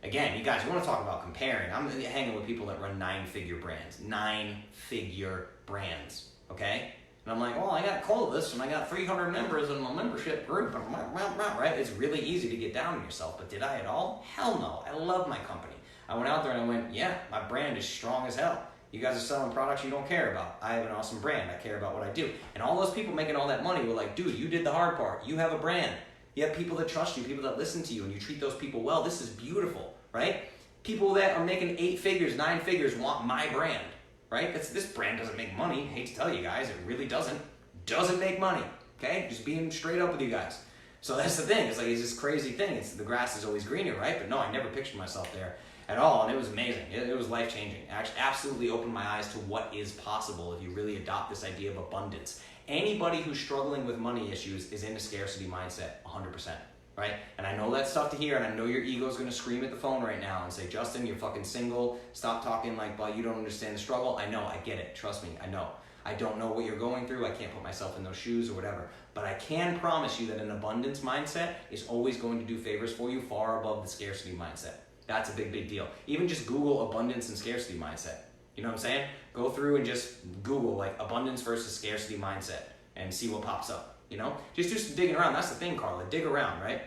again, you guys, you want to talk about comparing. I'm hanging with people that run 9-figure brands, 9-figure brands, okay? And I'm like, well, I got Clovis and I got 300 members in my membership group, right? It's really easy to get down on yourself, but did I at all? Hell no. I love my company. I went out there and I went, yeah, my brand is strong as hell. You guys are selling products you don't care about. I have an awesome brand. I care about what I do. And all those people making all that money were like, dude, you did the hard part. You have a brand. You have people that trust you, people that listen to you, and you treat those people well. This is beautiful, right? People that are making 8 figures, 9 figures want my brand. Right? This brand doesn't make money. I hate to tell you guys, it really doesn't. Doesn't make money. Okay? Just being straight up with you guys. So that's the thing. It's like, it's this crazy thing. It's the grass is always greener, right? But no, I never pictured myself there at all, and it was amazing. It was life-changing. It actually absolutely opened my eyes to what is possible if you really adopt this idea of abundance. Anybody who's struggling with money issues is in a scarcity mindset, 100%. Right? And I know that's tough to hear, and I know your ego's gonna scream at the phone right now and say, Justin, you're fucking single, stop talking like, well, you don't understand the struggle. I know, I get it, trust me, I know. I don't know what you're going through. I can't put myself in those shoes or whatever. But I can promise you that an abundance mindset is always going to do favors for you far above the scarcity mindset. That's a big, big deal. Even just Google abundance and scarcity mindset. You know what I'm saying? Go through and just Google like abundance versus scarcity mindset and see what pops up. You know, just do some digging around. That's the thing, Carla. Dig around, right?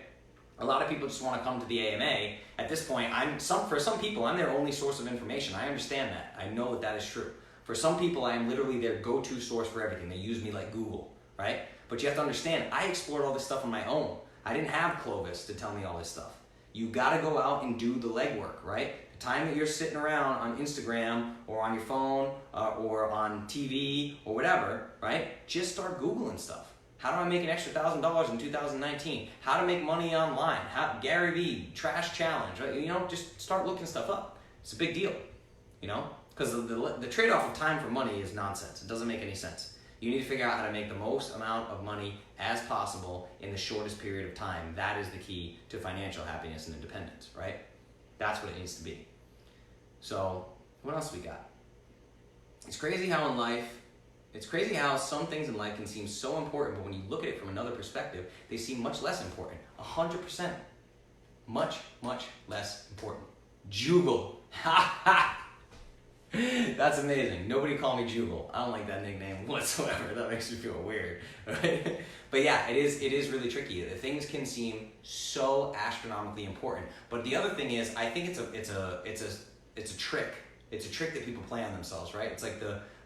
A lot of people just want to come to the AMA. At this point, for some people, I'm their only source of information. I understand that. I know that is true. For some people, I am literally their go-to source for everything. They use me like Google, right? But you have to understand, I explored all this stuff on my own. I didn't have Clovis to tell me all this stuff. You got to go out and do the legwork, right? The time that you're sitting around on Instagram or on your phone or on TV or whatever, right? Just start Googling stuff. How do I make an extra $1,000 in 2019? How to make money online? Gary Vee, trash challenge, right? You know, just start looking stuff up. It's a big deal, you know? Because the trade-off of time for money is nonsense. It doesn't make any sense. You need to figure out how to make the most amount of money as possible in the shortest period of time. That is the key to financial happiness and independence, right? That's what it needs to be. So, what else we got? It's crazy how some things in life can seem so important, but when you look at it from another perspective, they seem much less important. 100%. Much, much less important. Jugal. Ha ha! That's amazing. Nobody call me Jugal. I don't like that nickname whatsoever. That makes me feel weird. Right? But yeah, it is really tricky. Things can seem so astronomically important. But the other thing is, I think it's a trick. It's a trick that people play on themselves, right? It's like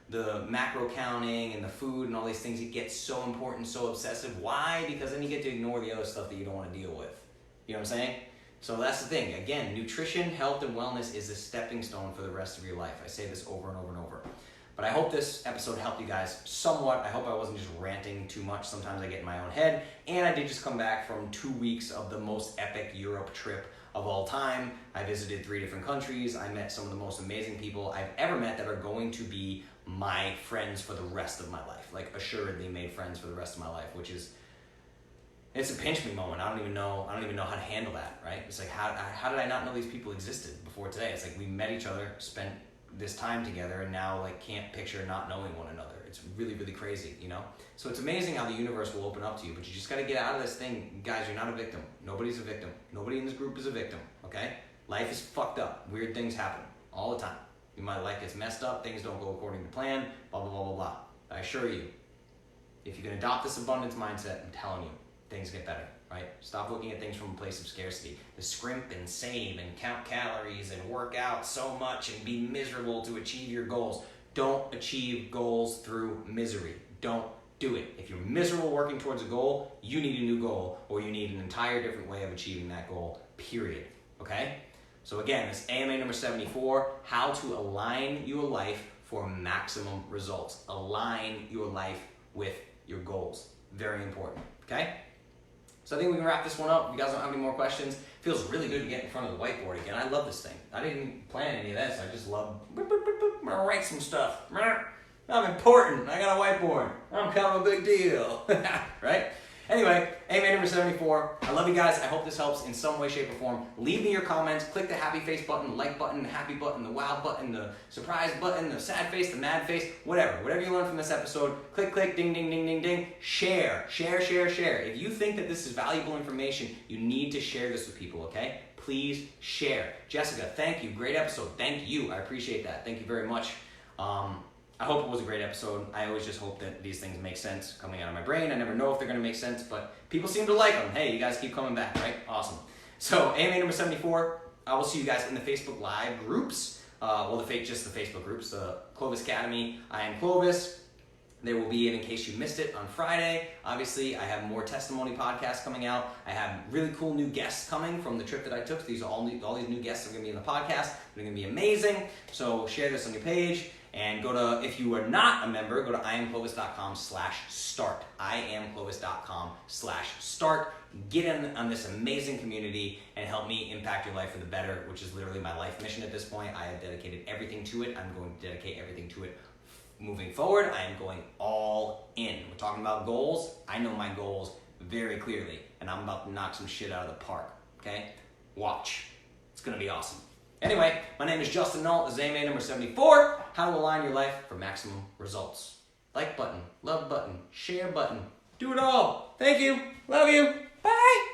the macro counting and the food and all these things. It gets so important, so obsessive. Why? Because then you get to ignore the other stuff that you don't want to deal with. You know what I'm saying? So that's the thing. Again, nutrition, health, and wellness is a stepping stone for the rest of your life. I say this over and over and over. But I hope this episode helped you guys somewhat. I hope I wasn't just ranting too much. Sometimes I get in my own head. And I did just come back from 2 weeks of the most epic Europe trip of all time. I visited 3 different countries. I met some of the most amazing people I've ever met that are going to be my friends for the rest of my life. Like, assuredly made friends for the rest of my life, which is, it's a pinch me moment. I don't even know how to handle that, right? It's like, how did I not know these people existed before today? It's like we met each other, spent this time together, and now like can't picture not knowing one another. It's really, really crazy, you know? So it's amazing how the universe will open up to you, but you just gotta get out of this thing. Guys, you're not a victim. Nobody's a victim. Nobody in this group is a victim, okay? Life is fucked up. Weird things happen all the time. My life gets messed up, things don't go according to plan, blah, blah, blah, blah, blah. I assure you, if you can adopt this abundance mindset, I'm telling you, things get better, right? Stop looking at things from a place of scarcity. The scrimp and save and count calories and work out so much and be miserable to achieve your goals. Don't achieve goals through misery. Don't do it. If you're miserable working towards a goal, you need a new goal, or you need an entire different way of achieving that goal, period, okay? So again, this AMA number 74, how to align your life for maximum results. Align your life with your goals. Very important, okay? So I think we can wrap this one up. If you guys don't have any more questions, it feels really good to get in front of the whiteboard again. I love this thing. I didn't plan any of this. I just love, I'm gonna write some stuff. I'm important. I got a whiteboard. I'm kind of a big deal, right? Anyway, AMA number 74. I love you guys. I hope this helps in some way, shape, or form. Leave me your comments. Click the happy face button, the like button, the happy button, the wow button, the surprise button, the sad face, the mad face, whatever. Whatever you learn from this episode, click, click, ding, ding, ding, ding, ding. Share, share, share, share. If you think that this is valuable information, you need to share this with people, okay? Please share. Jessica, thank you. Great episode. Thank you. I appreciate that. Thank you very much. I hope it was a great episode. I always just hope that these things make sense coming out of my brain. I never know if they're going to make sense, but people seem to like them. Hey, you guys keep coming back, right? Awesome. So, AMA number 74, I will see you guys in the Facebook Live groups. Just the Facebook groups, the Clovis Academy. I am Clovis. There will be, in case you missed it, on Friday. Obviously, I have more testimony podcasts coming out. I have really cool new guests coming from the trip that I took. All these new guests are going to be in the podcast. They're going to be amazing. So share this on your page. And if you are not a member, go to iamclovis.com/start. iamclovis.com/start. Get in on this amazing community and help me impact your life for the better, which is literally my life mission at this point. I have dedicated everything to it. I'm going to dedicate everything to it moving forward. I am going all in. We're talking about goals. I know my goals very clearly, and I'm about to knock some shit out of the park, okay? Watch. It's going to be awesome. Anyway, my name is Justin Nault. This is AMA number 74, How to Align Your Life for Maximum Results. like button, love button, share button. Do it all. Thank you. Love you. Bye.